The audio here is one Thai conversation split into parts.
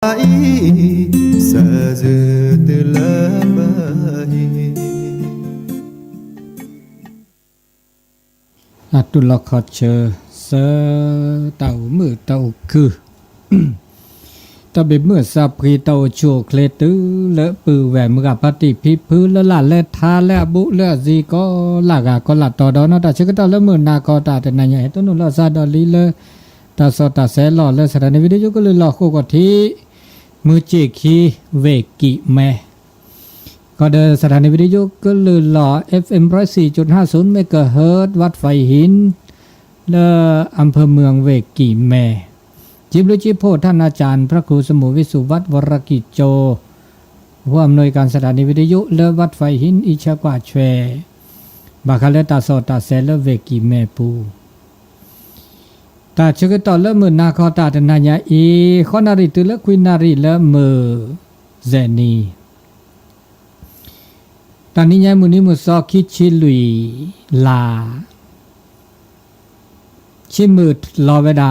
ตุลคอเชอเสเต่ามือเต่าคือตะเบเมื่อสับพรีเต่าโชเคลตือเลปือแหวมกับปฏิพิพื้นละละและทาและบุและซีก็ลากาก็ลัดต่อดอนแต่ชื่อก็ต่อละมือนาก็ตาแต่นายใหญ่ต้นนุ่นละซาดอลีเลยตาสอตาแสหล่อและสถานีวิทยุก็เลยหลอกคู่กับที่มือเจคีเวกิแม่ก็เดินสถานีวิทยุก็เลยหล่อ FM 104.50 เมกะเฮิรตซ์วัดไฟหินและอำเภอเมืองเวกิแม่จิบลุจิโพท่านอาจารย์พระครูสมุวิสุวัฒน์วรกิจโจผู้อำนวยการสถานีวิทยุและวัดไฟหินอิชากว่าแชบาคาเลตาสอตาเซเลเวกิแม่ปูตาชกตอเลมือนาคอตาตนายาอีขอนาริตุเลควินาริเลมือเจนีตอนนี้ยายมุนิมุสอคิชิลุยลาชิมืดลอเวดา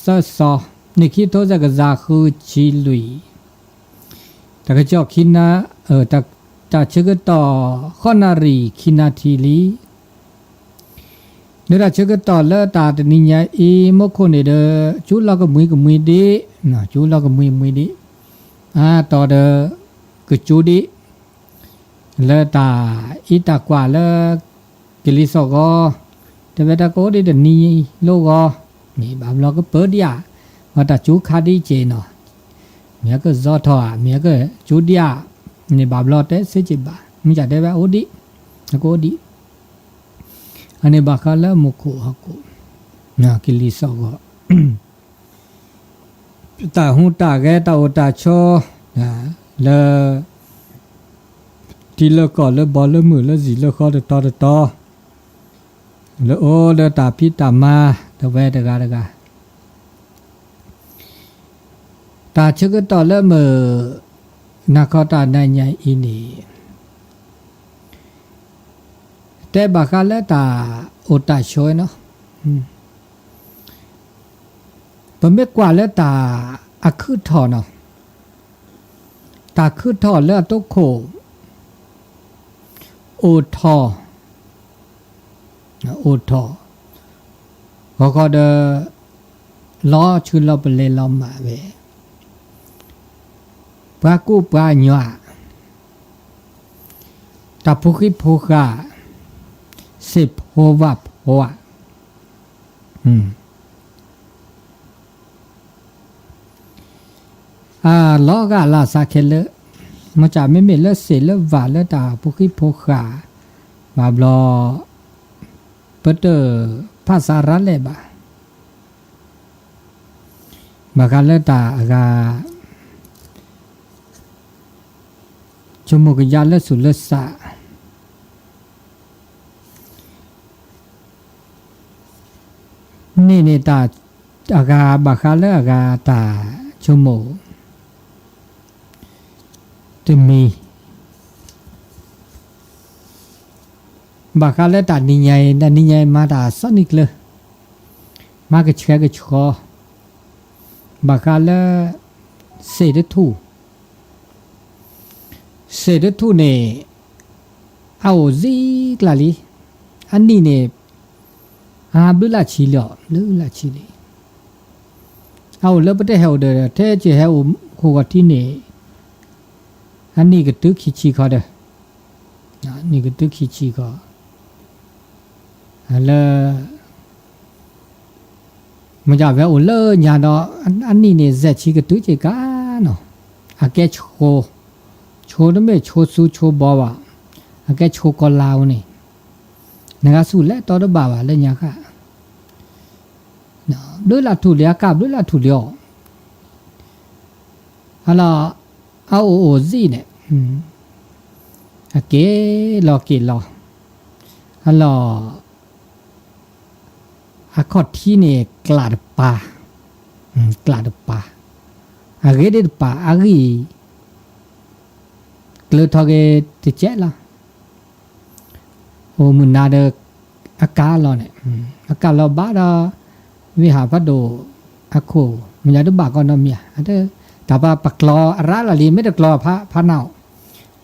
ซอซอนี่คิดโตจะกะซาคือชิลุยแต่ก็จอกคินาตาชกตอขอนาริคินาทีลีเนื้อชกตอเลตาตนิยาอีมโคเนเดจูลากมุยดีนะจูลากมุยดีต่อเดกจูดีเลตาอิตากว่าเลกิลิสก็แต่เวลาโกดิเดนีโลก็นี่บางเราก็เปิดยาว่าแต่จูคาดีเจเนาะเมียก็จอทอเมียก็จูดียานี่บางเราแต่เสียจิบะมีจัดได้ว่าโอดีก็โอดีอันนี้บางครั้งแล้วมุขฮักกูนะกิลิสก็ตาหูตาแกตาโอตาชอนะเลที่เลิกก่อนเลิกบอลเลิกมือเลิกสีเลิกข้อเลิกต่อเลิกโอเลิกตาพิตามาตะเวตะกาตาชึกต่อเลิกมือนาคอตาในใหญ่อินีแต่บางครั้งแล้วตาโอตาช่วยเนาะตัวเมื่อกว่าแล้วตาอักคือถอเนาะตาคือถอแล้วตุกโคโอทอก็เดล้อชื่อเราเป็นเลยล้อมาเวปากูปาหยวตาพุกิพุกาสิบโฮวับโฮะล้อกาลาซาเคเลมาจากไม่มีเลือดเสียเลือดหวานเลือดตาพุกิพุกาบาบลอเปิดภาษารัฐเลยบาการเลือดตากาชมุกยาเลือดสุดเลือดสะนี่ตาอากาบาการเลือดอากาตาชมุกจะมีบากาเลตานิยายมาตาสนิกเลยมากระเชกระชอบากาเลเสดทูเนี่ยเอาซีกลาลีอันนี้เนี่ยบลาชิลเอาแล้วประเทศเฮาเดอเทเจเฮาคู่กับที่เนี่ยอันนี้ก็ตึกขี้ชีเขาเด้อนี่ก็ตึกขี้ชีเขามันจะแบบโอ้เล่ยาดออันนี้เนี่ยเจ็ดชีก็ตุ้ยเจกันเนาะอาแกโชนั่นไม่โชสู้โชบอวะอาแกโชก็ลาวนี่นะครับสู้แล้วต่อดบ่าวะเลยเนี่ยค่ะเนาะด้วยละถูเลียกับด้วยละถูเลียวฮัลโหลเอาโอซีเนี่ยอาแกรอฮัลโหลอาคอที่เนี่ยกลาดป่าอาเกเดป่าอากีกลือทอเกติเจละโอมุนนาเดอากาลอเนี่ยอากาลอบาดาวิหารพัดโดอาโคมันยาดุบากอนอเมียอันเดต แต่ว่าปักลออะไรล่ะลีไม่ได้กลอพระเนา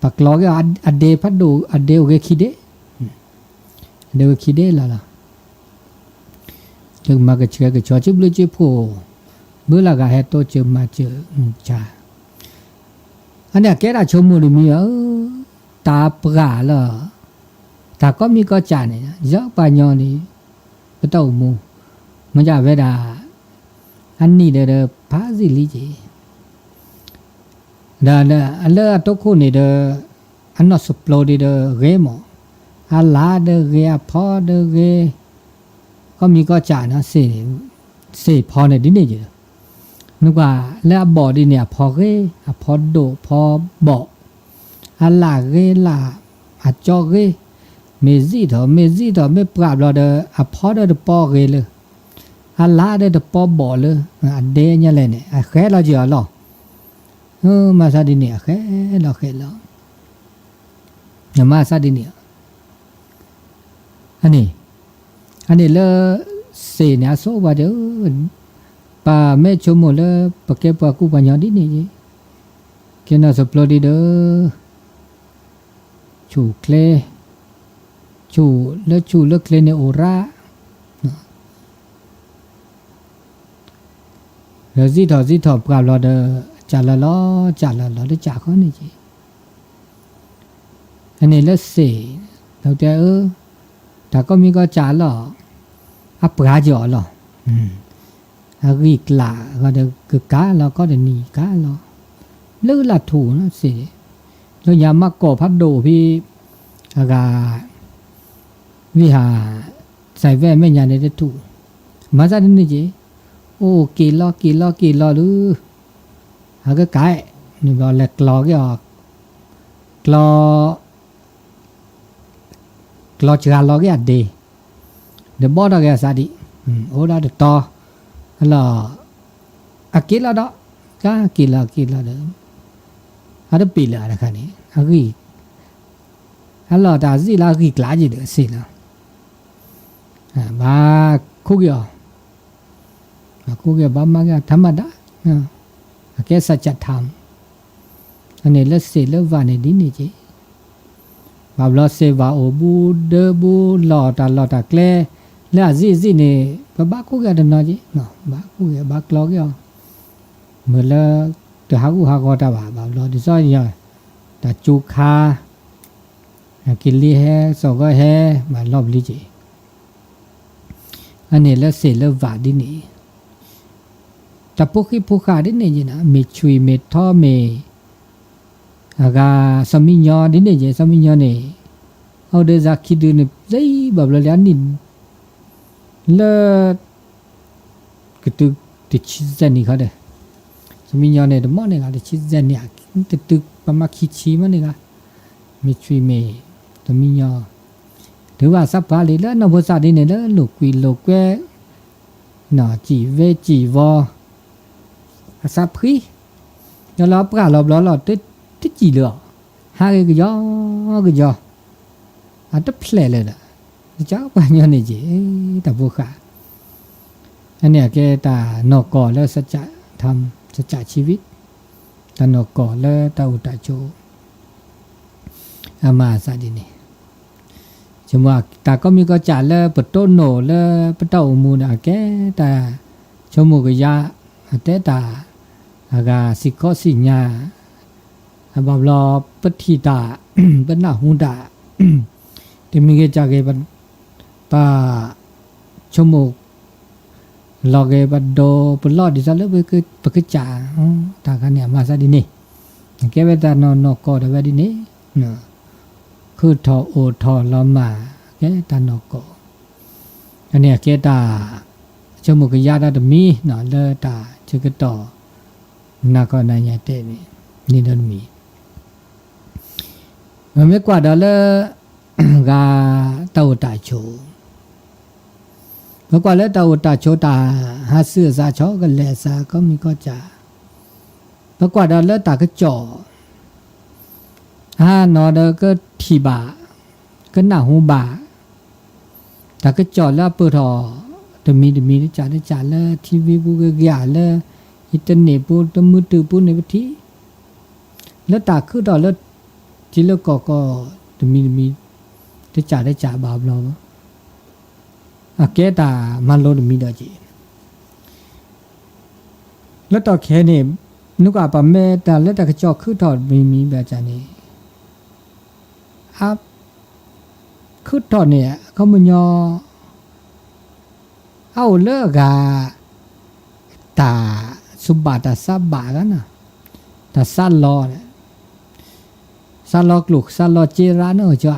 ปักลอก็อเดพัดดูอเดโอเกคิเดเดโอคิเดล่ะจึงมากระเชื่อกระชอจิบลูจิโพเมื่อละก็ให้โตเจอมาเจอจ้าอันเนี้ยแกได้ชมมูลมีตาปราละตาก็มีก็จานเนี่ยเยอะปัญญานี่ปะเต้ามูมันจะเวดาอันนี้เด้อพาสิลิจิดาอันเลอตคุนี่เด้ออันนอสปโลดีเด้อเรมออัลลาเด้อเรอพอเด้อเรก็มีก็จานนะเสพอเนี่ยดิเนี่ยจินึกว่าแล้วบ่ดิเนี่ยพอเรพอโดพอบ่อัลลาเรลาอะจอเรเมซิดอไม่ปราบเราเด้อพอเด้อปอเรเลยอัลลาเด้อปอบ่เลยอันเดเนี่ยแหละเนี่ยแค่เราจิอ๋อมาซาดิเนี่ยแค่เราอย่ามาซาดิเนี่ยอันนี้เลเสเนี่ยโซบาเด้อปาแม่ชมเลปะเก็บปะกูปัญญาดิเนี่ยจิเกน่าสปโลดิเด้อชูเคลชูเลิกเคลเนโอราเดี๋ยวสิถอปราบเราเด้อจาละล้อได้จ่าเขานี่จิอันนี้เลเสเราแต่แต่ก็มีก็จ่าหรออัปราจ่อหรอรีกลาก็เด้อกึกกาเราก็เดนีกาเราลือละถูนะสิแล้วยามาก่อพัดโดพี่อากาวิหาใส่แว่แม่ยาในได้ถูมาซะนี่จิโอ้กี่ล้อหรือหาก็ไกนี่บ่แลกลอก็กลอจาลอก็เดเดบ่ดก็ซาดิโอ้ดาตอล่ะอะกิลาดอกากิลาเดอะดปีลานะคะนี่อะกีล่ะดาซิลากีกลาจิเดสิล่ะมาคุกยบ้ามาก็ธรรมดาแค่สัจธรรมอันนี้เลเสเลวานี่ดินี่จิบาบลอเสวาโอบูเดบูลอตาแกลและซินี่บาคุกยดนอจิเนาะบาคุกยบากลอกยเมื่อละตะหากูหากอตาบาบลอดิซอยตาจูคากิลีแฮสอก็แฮมารอบลิจิอันนี้เลเสเลวาดินี่แต่พวกขาดิเนี่ยนะมีชุยมีท่อมีอากาสมิญญาดิเนี่ยสมิญญาเนี่ยเอาเดจากคิดดูเนี่ยใจแบบละนี่เลก็ติดชิดนี่เขาเด้สมิญญาเนี่ยเดมอเนี่ยก็ติดชิดเนี่ยติดประมาณคิดชีมันเนี่ยก็มีชุยมีสมิญญาถือว่าสัพพะเลยแล้วนบษาดิเนี่ยแล้วลูกกุยลูกแกน่ะจีเวจีวออาซาพรียอลปราลอบลอติจีเลอหาก็ยออันตะเพลเลยล่ะเจ้าปัญญานี่จิตะบุค่ะอันเนี้ยแกตานอกก่อแล้วสัจธรรมสัจชีวิตตานอกก่อแล้วตาอุตโจอามาซาดินี่จำว่าตาก็มีก็จ่าแล้วปะโตโนแล้วปะเต้ามูนะแกตาชมูกยาเตตาอากาสิกอสิญาบาบลอปฏิตาปนะหุดาติมิเกจากเกปะชมูกลอเกปะโดปลอดิซาเลเบกปะกจาตากันเนี่ยมาซะดินี่แกเวตานอกอดเวดินี่เนาะคือทอโอทอลอมาแกตานอกออันเนี้ยแกตาชมูกยาดาดมีเนาะเลตาชกตอนาก็นายเตนี่ดนมีไม่กว่าดอลกาเตาตาโชเมื่อก่อนแล้วเตาตาโชตาหาเสื้อซาชอกันแลซาก็มีก็จ่าเมื่อก่อนดอลตาก็จ่อนอดก็ทีบาก็หน้าหูบาตาก็จ่อแล้วเปิดทอดมีจ่าแล้วทีวีบุกยาแล้ว อิตเนปูตมือตือปูในวิธีแล้วตาคือดอกแล้วจิแล้วก็จะมีได้จ่าบาปเราอะแกตามันโลดมีดอจีแล้วต่อแค่นี้นึกว่าปะแม่แต่แล้วแต่กระจอกคือถอดมีแบบจานี้อัพคือถอดเนี่ยเขามันยอเอาเลิกาตาสุบาตาซับบากันนะตาซันลอเนี่ยซันลอกลุกซันลอเจราเนอจ้า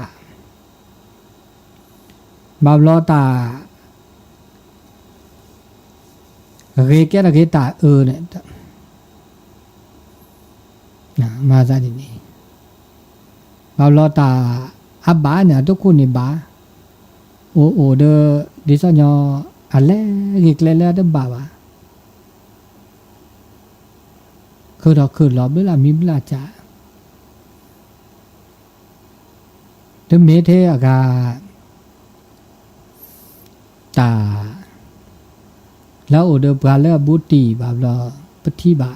บาบลอตาเรแกระเกตาเนี่ยนะมาซะดินี่บาบลอตาอับบาเนี่ยทุกคนนี่บาโอเดดิซะญออะไรกิกเลเดบาบาคือรอเบลามีเบลาจ้าเดเมเทอากาตาแล้วโอเดบาเลบุตีบาบลอปฏิบา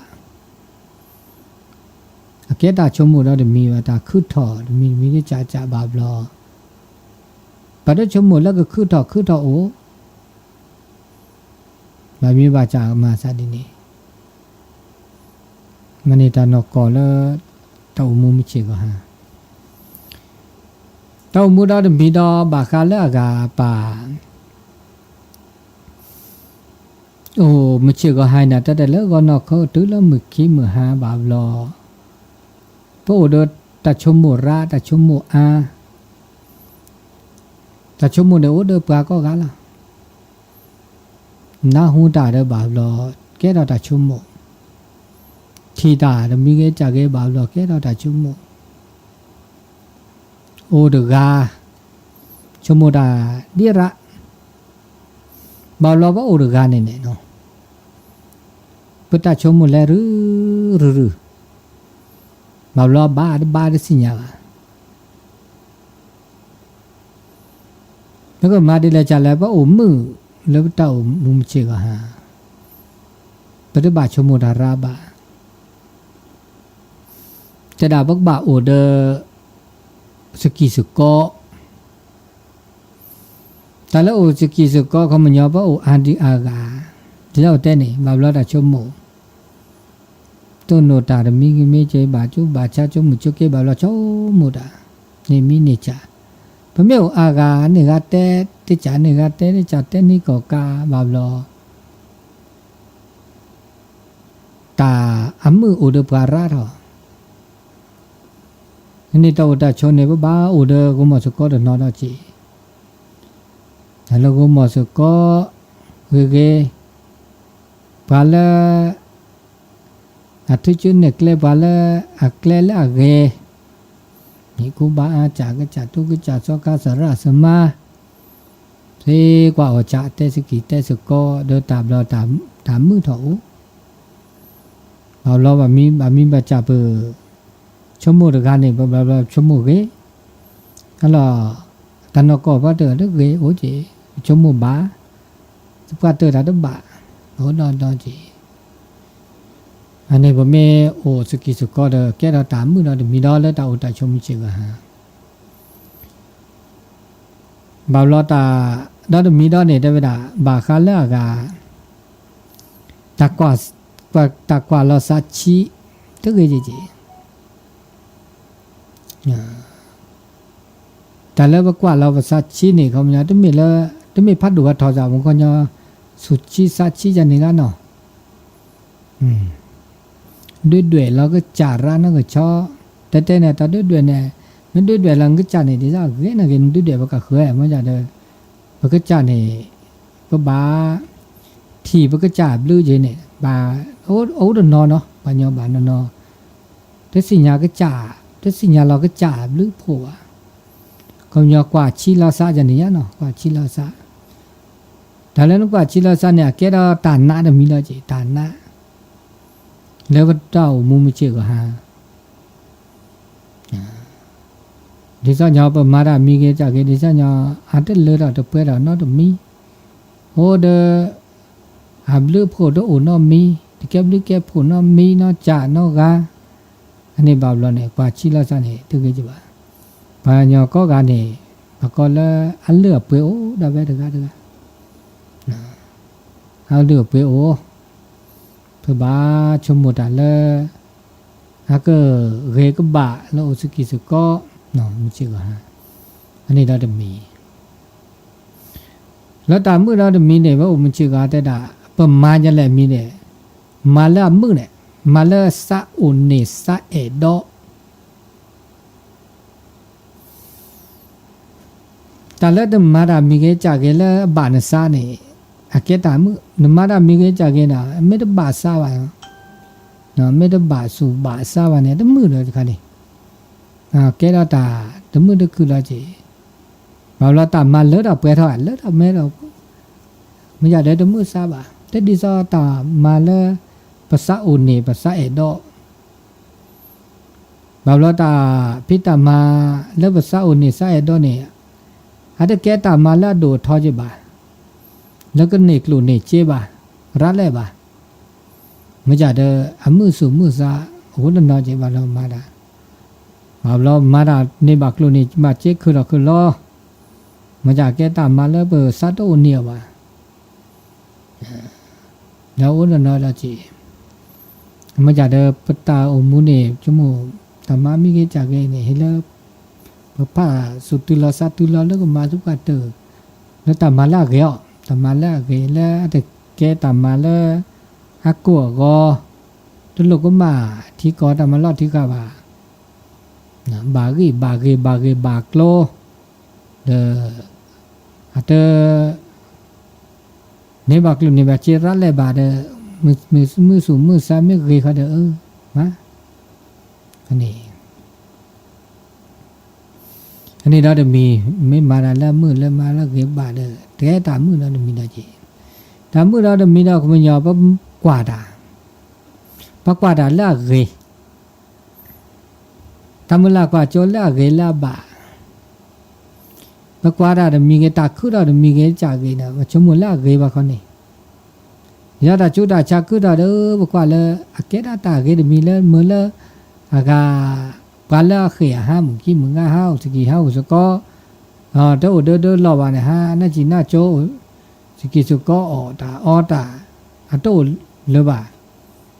อาเกตาชมูเราเดมีว่าตาคือถอดมีได้จ่าบาบลอปะเดชมูแล้วก็คือถอโอบามีบาจามาซาดินีมันนี่ตานอกกอแล้วเต้ามูมิเชก็ฮะเต้ามูดาเดมีดอบาคาเลอากาปาโอ้มิเชก็ให้นะแต่แล้วก็นอกเขาตื้อแล้วมึกขี้มือหาบาบลอพระโอเดตาชมูราตาชมูอาตาชมูเดโอเดปาก็กาละนาหูตาเดบาบลอแกดตาชมูทีตาเดมีเกจากเกบาบลอแกดตาชมูโอเดกาชมูดาเดียระบาบลอว่าโอเดกาเนี่ยเนาะพุทธชมูแลรืบาบลอบาดสิญญาแล้วก็มาดิเลจ่าแล้วว่าโอ้มือแล้วเต้ามุมเชกฮะปฏิบัติชมูดาราบาจะด่าบักบาโอเดสกีสกอแต่แล้วโอสกีสกอเขามันยอว่าโออันดีอากาที่เราเต้นนี่บาบลอดาชมูตัวโนตาเดมีกิเมเจบาจูบาชาจูมุจุเกบาลอชมูดานี่มีเนจาพะเมออากาเนกาเตติจาเนกาเตติจาเตนี่ก็กาบาบลอตาอมืออุดปาราทอนี่ตาอุดาชนเนบาอุดกุมสกอดนอดจีแล้วกุมสกอเกปาลอาทิจุนเนกเลบาลอักเลลอะเกนี่กูบาอาจากะจาตุกะจาสกาสระสมาเสกว่าอจาเตสกิเตสกอเดตาบลอตามมือเถาเอาลอบามีบาจาเปชมูดกานี่บาชมูเกอะลอตานกอบ่เตอเกโอจิชมูบาสปาเตอดาดบาโอดอจิอันนี้บ่แม่โอสกิสกอเดแกดาตามมือดอมีดอแล้วตาอุตาชมจิกะฮะบาลอตาดอมีดอเนี่ยได้เวลาบาคาเลกาตากว่าลอซาชิตะเกจิแต่แล้วกว่าลอซาชินี่เขามันจะมีพัดดูว่าทอจามันก็ญอสุจิซาชิจันนี่กันเนาะด้วยเราก็จาระนั่นก็ชอแต่เนี่ยตาด้วยเนี่ยมันด้วยเราก็จาเนี่ยที่จะเกิดนะกินด้วยมันก็เคยมันจะเดินมันก็จาเนี่ยก็บาที่มันก็จาบลื้อเจเนี่ยบาโอ้เดินนอนเนาะบานยอบานนอแต่สิ่งยาก็จาแต่สิ่งยาเราก็จาบลื้อผัวก็ยอกว่าชีลาซาจันเนี่ยเนาะกว่าชีลาซาแต่แล้วกว่าชีลาซาเนี่ยแกเราตานหน้าเดมีเราจีตานหน้าแล้วก็เต้ามุมเชก็หาดิซะญาปมารามีเกจากเกดิซะญาอัตเลระตะเประนอตมีโอเดอับลือโพดโอนอมีท ဒီကပ်လိကပ်ဖို့နော်မီနော်ကြာနော်ကအနေဘာလို့လဲကွာချီလာစနေတူကြပါဘာညောကောကနေဘကောလအလျော်ပွေအိုဒါပဲတကားအလျော်ပွေအိုဖဘာချုံမတာလဲအကရေကဘာလို့စကီစကောနော်မချီကဟာအနေတော့တမီလောတာမှုတော့တမီနေဘောမချီကတဲ့တာပမာညလက်မီနေမာလာမှုနဲ့မာလာစာအိုနေစာအေတော့တလက်တမာရာမိခဲ့ကြခဲ့လဲဘာနစာနေအကဲတာမှုနမာရာမိခဲ့ကြခဲ့တာအမေတဘာစာပါနော်မေတဘာစုဘာစာပါနဲ့တမှုတော့ဒီခါနေကဲတော့တာတမှုတခုတော့ကြည့်ဘာလို့တာမလဲတော့ပွဲထောက်လဲတော့မဲတော့မရတဲ့တမှုစာပါတက်ဒီစောတာမာလဲภาษาโอเนภาษาเอดอบาลตาพิตามาแล้วภาษาโอเนซาเอดอเนี่ยอาจจะแกตามาละโดทอจิบาแล้วก็เนกลุเนเจบารัดแลบาไม่จ่าเดอมือสู่มือซาโหนนอจิบาลมาดาบาลมาดาเนบักลุเนมาเจคือเราคือรอไม่จ่าแกตามาแล้วเบอร์ซาโตเนียวบาแล้วโหนนอละจิမကြတဲ့ပတာအမှုနေကျမို့တမမိကြီးကြခဲ့နေဟဲ့လပပစုတူလာစတူလာလည်းကမာစုကတဲ့แล้วตามาละเกยตามาละเกยแล้วแต่แกตามาละฮักกัวก็ตลกก็มาที่ก็ตามาละที่กะบานะบากีบากโลเดอะเตเนบากโลเนบาเจรัลเลบาเดมือสูมือซ้ายไม่เคยเขาเด้อมาอันนี้เราจะมีไม่มาแล้วมือแล้วมาแล้วเก็บบาเด้อแต่ตามมือเราจะมีได้จีตามมือเราจะมีเราก็ไม่ยอมปั๊บกวาดาปั๊บกวาดาแล้วเกยทำเวลากว่าจนแล้วเกยแล้วบาปั๊บกวาดาจะมีเกตาคือเราจะมีเกจากเกยนะว่าชั่วโมงแล้วเกยบาคนนี้ยาดาจุดาชักคือดาเด้อบกว่าเลยอเกดาตาเกดมีเลยมือเลยอากาปาละเขียห้ามึงกี่มึงอ่ะห้าสกีห้าสก็เด้อเด้อรอบานเนี่ยฮะน่าจีน่าโจสกีสก็ออตาอะโตเลยบ่า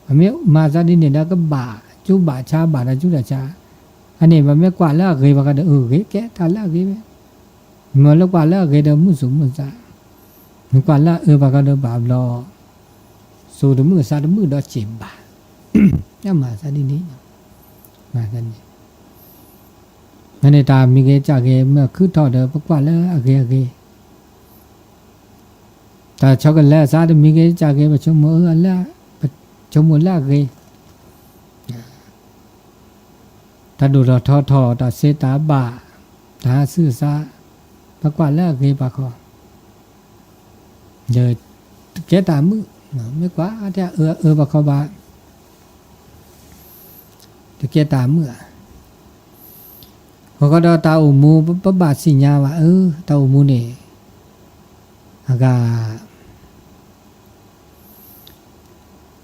อเมมาซะดิเนี่ยก็บ่าจุบ่าชาบ่าดาจุดาชาอันนี้มันไม่กว่าละเกบาก็เกแกตาละเกมือละกว่าละเกเดมุสุมุซามันกว่าละบาก็เดบาบลอဆိုတမှုစားတမှုတော့ကျင်ပါညမှာစားဒီနေမှာကန်နေတာမိခဲ့ကြခဲ့မခုထော်တယ်ပကွာလဲအကေဒါချောကလက်စားတမိခဲ့ကြခဲ့မချုံမလာချုံမလာကေတဒူတော့ထော်တစေတာဘာဒါဆူစားပကွာလဲကေပါခေါ်เดแกตามือไม่กว่าจะบะเขาบาแต่แกตามเมื่อเขาก็ดอตาอุมูปบาสิญญาว่าตาอุมูนี่อากา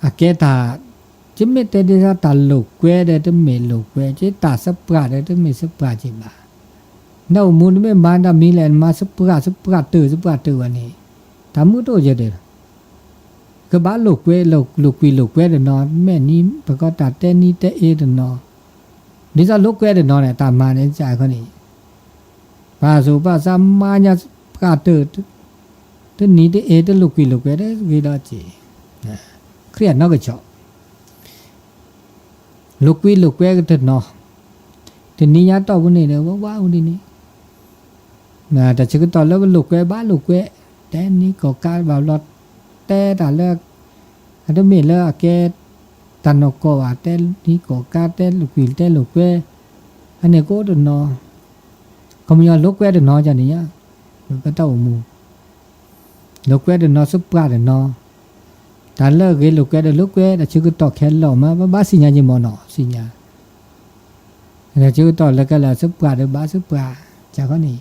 อาเกตาจิเมเตดิซาตาลุกเกวเดตเมลุกเกวจิตาสัปปะเดตเมสัปปะจิบานาอุมูนี่มาดามีแลนมาสัปปะตือวันนี้ทำมือโตเจเดก็บ้าลูกเวลูกเวเดนอนแม่นี้ประกอบตัดเต้นนี้เตเอเดนอนนี่จะลูกเวเดนอนเนี่ยตามมาในใจเขานี่ป้าสูป้าซ้ำมาเนี่ยกาเตอตัวนี้เตเอเดลูกเวได้วีดอจีเครียดนอกกระจกลูกเวก็เดินนอตัวนี้ยัดต่อวันนี้เนี่ยว้าววันนี้นะแต่ชื่อต่อแล้วลูกเวบ้าลูกเวแต่นี้ก็การแบบรถแต่ตาเลิกอันนี้เลิกแกตันนกว่าแต่นี่ก็การแต่ลูกวิลแต่ลูกเวอันนี้ก็เดินนอเขาไม่ยอมลูกเวเดินนอจะนี่อ่ะก็ต้องมูลูกเวเดินนอสุปราเดินนอตาเลิกลูกเวแต่ชื่อก็ต่อแขนหล่อมาบ้าสิญญาจิมอนอสิญญาแต่ชื่อต่อแล้วก็แล้วสุปราเดินบ้าสุปราจากเขานี่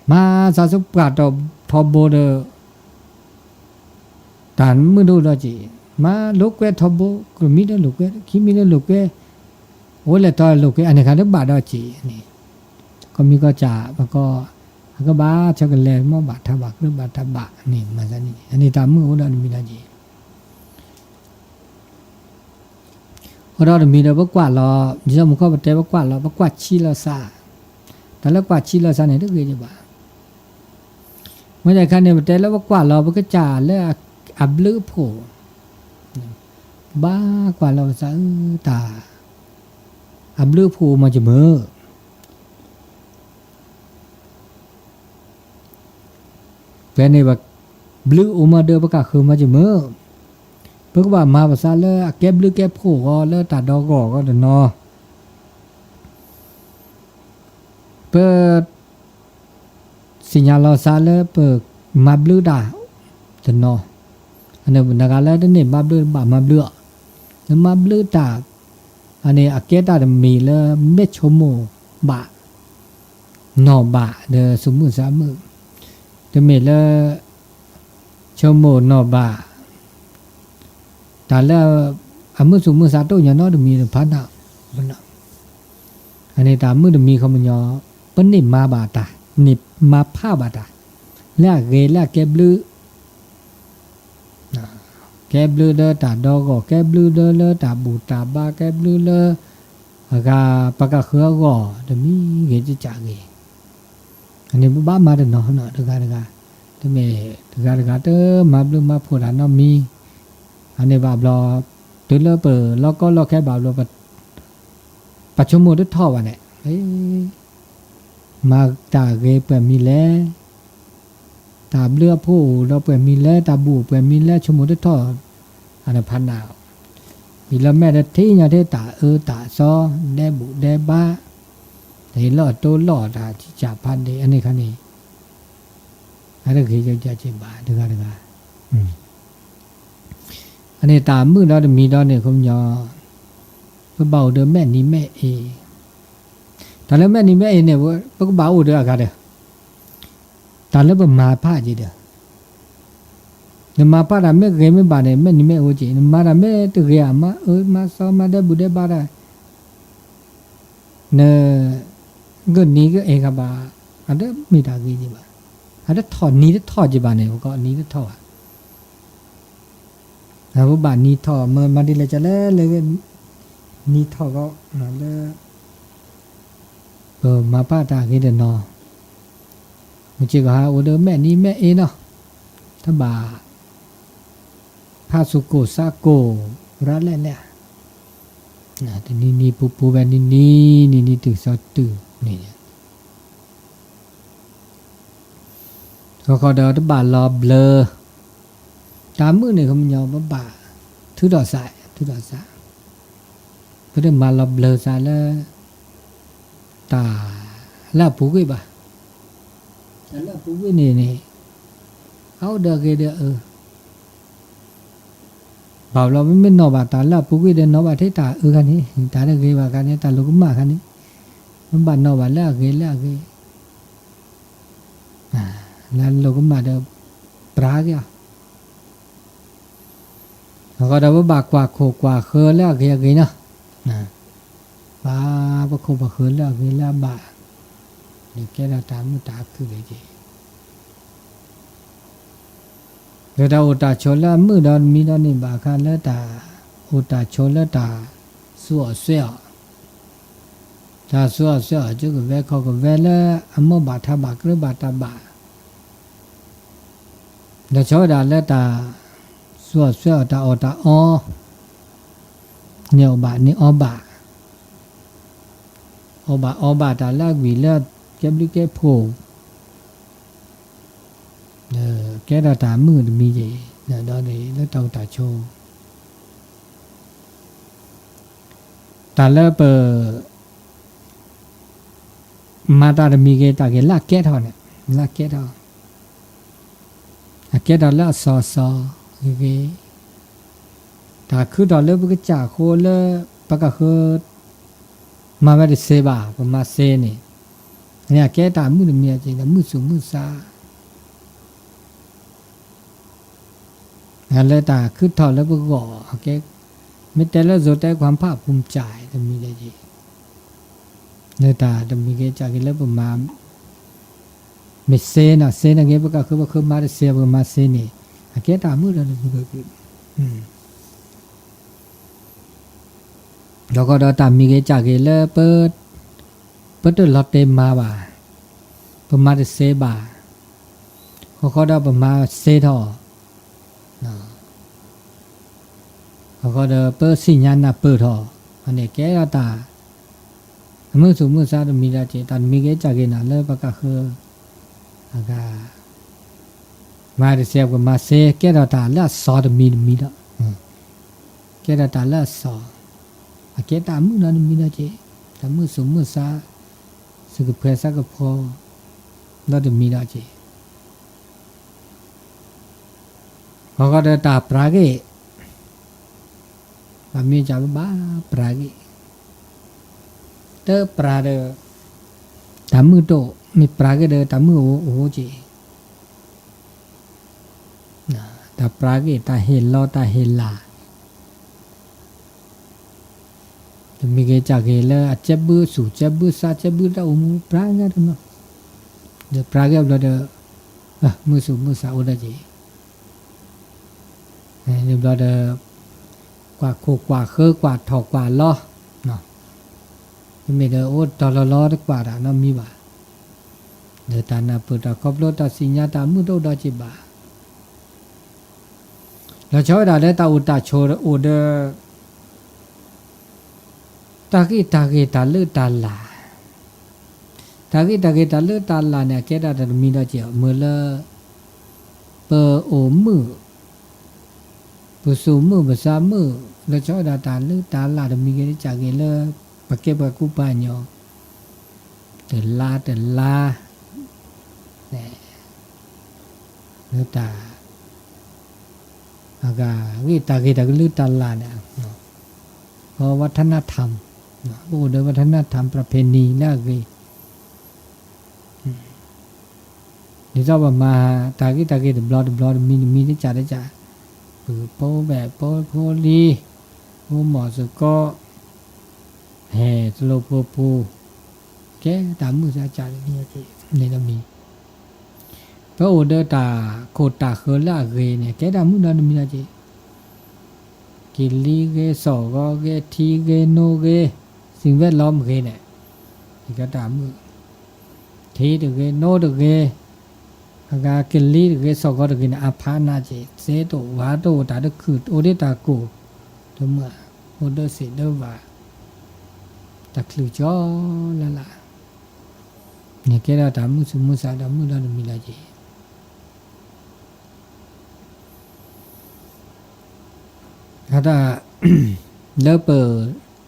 มาซาสุปราต่อทอโบเดอตานมือดูเราจี มาลูกเวทบก็มีได้ลูกเวคิมีได้ลูกเวโอ้เลยตอนลูกเวอันนี้คันบาดอจีนี่ก็มีก็จ่าแล้วก็บาชักแลมอบาทบักหรือบาทบะนี่มาซะนี่อันนี้ตามมือโอ้ดอนมีได้จีโอ้ดอนมีได้บ่กว่าล้อดิจะมึงก็บ่ได้บ่กว่าล้อบ่กว่าชีละซาแต่ละกว่าชีละซาเนี่ยได้เกยจะบ่าเมื่อใดคันเนี่ยบ่ได้แล้วบ่กว่าล้อบ่ก็จ่าแล้วอับลือโผบ้ากว่าเราซะตาอับลือโผมาจะมือแฟนนี่ว่าบลูอุมาเดอปะกะคือมาจะมือเพิ่นว่ามาภาษาเลแกบลือแกโผก็เลตาดอกก็เดนอเปิดสัญญาณซาเลเปิดมาบลูดาเดนออันนี้นากาเลเดนี่มาบลูบามาบลูมาบลูตาอันนี้อาเกตามีเลเมชโมบะนอบะเดสมุสามือจะมีละชมโมนอบาแต่แล้วอามือสุมือสาโตอย่านอดมีพันนาพันนาอันนี้ตามมือมีคำมันยอปนิมาบาตานิมาผ้าบาตาแล้วเกแล้วแกบลือแกบลือเดอตาดอกแกบลือเดอเลตาบูตาบาแกบลือเลกาปากกะเขือก็จะมีเกจิจ่าเกอันนี้บ้ามาเดนอเนาะตะกาตะเมตะกาเตอมาบลือมาพูดานอมีอันนี้บาบลอตึเลเปอแล้วก็ลอแค่บาบลอปัจจุบันท่อวะเนี่ยเฮ้มาตาเกเปมีแลตาเลือผู้เราเปมีแลตาบูเปมีแลชั่วโมงท่ออันนั้นพันดาวมีละแม่ที่เนี่ยที่ตาตาซอแดบุแดบ้าแต่หลอดตัวหลอดที่จับพันดีอันนี้คันนี้อันนี้คือจะเจ็บบาดึกอันนี้ตามมือเราจะมีดอนเนี่ยคงยอเบาเดิมแม่นี่แม่เอแต่แล้วแม่นี่แม่เอเนี่ยว่าก็เบาเด้อกันเด้อแต่แล้วก็มาผ้าจีเด้อเนี่ยมาผ้าแม่เกยไม่บาเนี่ยแม่นี่แม่โอจีมาแม่ตัวเกียมามาซ้อมมาได้บุได้บาได้เนี่ยก็นี้ก็เองกับบาอันนี้มีตากีจีบาอันนี้ถอดนี้ได้ถอดจีบาเนี่ยก็นี้ได้ถอดแล้วบานี้ถอดมาดีเลยจะเลยนี่ท่อก็นั่นแหละมาป้าตากี่เดนอมันจะก็หาโอเดอแม่นี่แม่เอเนาะถ้าบาพาสุโกซาโกรัดแหละเนี่ยนะแต่นี่ปูแบบนี่ตื่นสอดตื่นนี่ก็เดาบาลอเบลอตามมือเนี่ยเขามันยอมบาถือดอกสายเพื่อมาลบเลอซาละตาละปูกบ่าแต่ละปูกนี่เอาเด็กเด้อบ่าวเราไม่นอบาตาละปูกเด้อนอบาเทตากันนี้ตาเด็กบ่ากันนี้ตาลูกมากันนี้มันบ้านนอบาละเกแล้วลูกมาเด้อปรากะก็ได้ว่าบากกว่าโคกว่าเคอแล้วเกเนาะบ้าบกบกคืนแล้วเวลาบ้าเด็กแกเราตามมุตาคือเลยจีเราอุตาชนละมือดอนมีดอนนี่บาคันละตาอุตาชนละตาสัวเสียตาสัวเสียจุกเวเขาก็เวละอมบาทบากหรือบาตาบาเดี๋ยวชดาละตาสัวเสียตาอตาอเนี่ยบานี่อบาอบาตาลากวีแล้วแกบลิแกโผแกดาตามือมีเจเนี่ยดอนนี้แล้วเตาตาโชตาแล้วเปมาตาดมีเกตาเกลากแกทอเนี่ยลากแกทอแกดาละซอเกตาคือดอนแล้วก็จ่าโคแล้วปะกะคือมาไม่ได้เสบาประมาเสนี่เนี่ยแกตามือเมียจริงแต่มือสูงมือซา งั้นเลยตาคือถอดแล้วก็ก่อโอเคไม่แต่ละสุดแต่ความภาคภูมิใจจะมีได้จีเลยตาจะมีเกจากแล้วประมาณไม่เซนะเซนะเงี้ยพวกก็คือมาเสียประมาณเซนี่โอเคตามือเราคือแล้วก็เราตามมีเกจากแล้วเปิดลอตเต็มมาบ่าประมาณเซบ่าเขาได้ประมาณเซทอเขาได้เปิดสิญญาณเปิดทออันนี้แกก็ตาเมื่อสมมติซาจะมีได้เจตันมีเกจากน่ะแล้วประกาศคืออากามาเสียกับมาเซแกเราตาละสอดมีละแกเราตาละสอแกตามือนั้นมีได้เจแต่เมื่อสมมติซาสกุเพสักพอเราจะมีได้เจเขาก็ได้ตาปราเกบามีจับบ้าปราเกเตอปราเดตามือโตมีปราเกเดตามือโอ้เจตาปราเกตาเฮลโลตาเฮลาจะมีเกจากเฮลอาเจ็บบือสู่เจ็บบือซาเจ็บบือตาอุมูปราเกตมั้งเดปราเกบลเดมือสู่มือซาอุดเจเดี๋ยวเราจะกว่าโคกว่าเคอกว่าถอกกว่าล้อเนาะไม่ได้โอ้ตอนล้อดีกว่าด่าน้องมีบ่าเดี๋ยวตาหน้าเปิดตาครอบรถตาสิญญาตามือโตดอจิบ่าแล้วช่วยด่าได้ตาอุตาโชว์อุดตากีตาลือตาลาตากีตาลือตาลาเนี่ยแกด่าจะมีได้เจียวมือละเปอโอมือปุสูมือภาษามือแล้วช่วยตาลือตาลาจะมีกันจากเกลปะเก็บกูปานยอเตลาเนี่ยแล้วตาอากาวิตาลือตาลาเนี่ยเพราะวัฒนธรรมโอ้เดวัฒนธรรมประเพณีแล้วก็นี่เราบอกมาตากีบลอดมีได้จ่าปือโป้แบบโพลีโอ้หมอสก็แห่สโลปูแกตามมือจ่านี่ที่ในเรามีเพราะโอเดตาโคตาเคอละเกเนี่ยแกตามมือนั้นมีนะจีกิลีเกสอก็เกทีเกโนเกสิ่งแวดล้อมเกเนี่ยนี่ก็ตามมือทีเดเกโนเดเกอากากิลีเดเกสอก็เดเกนะอาภานาเจเซโตวาโตตาเดคือโอเดตาโกตัวเมื่อโอเดเสเดวาตะคลือจอละเนี่ยแกเราตามมือสมุสาตามมือเรามีละเจถ้าแล้วเปิด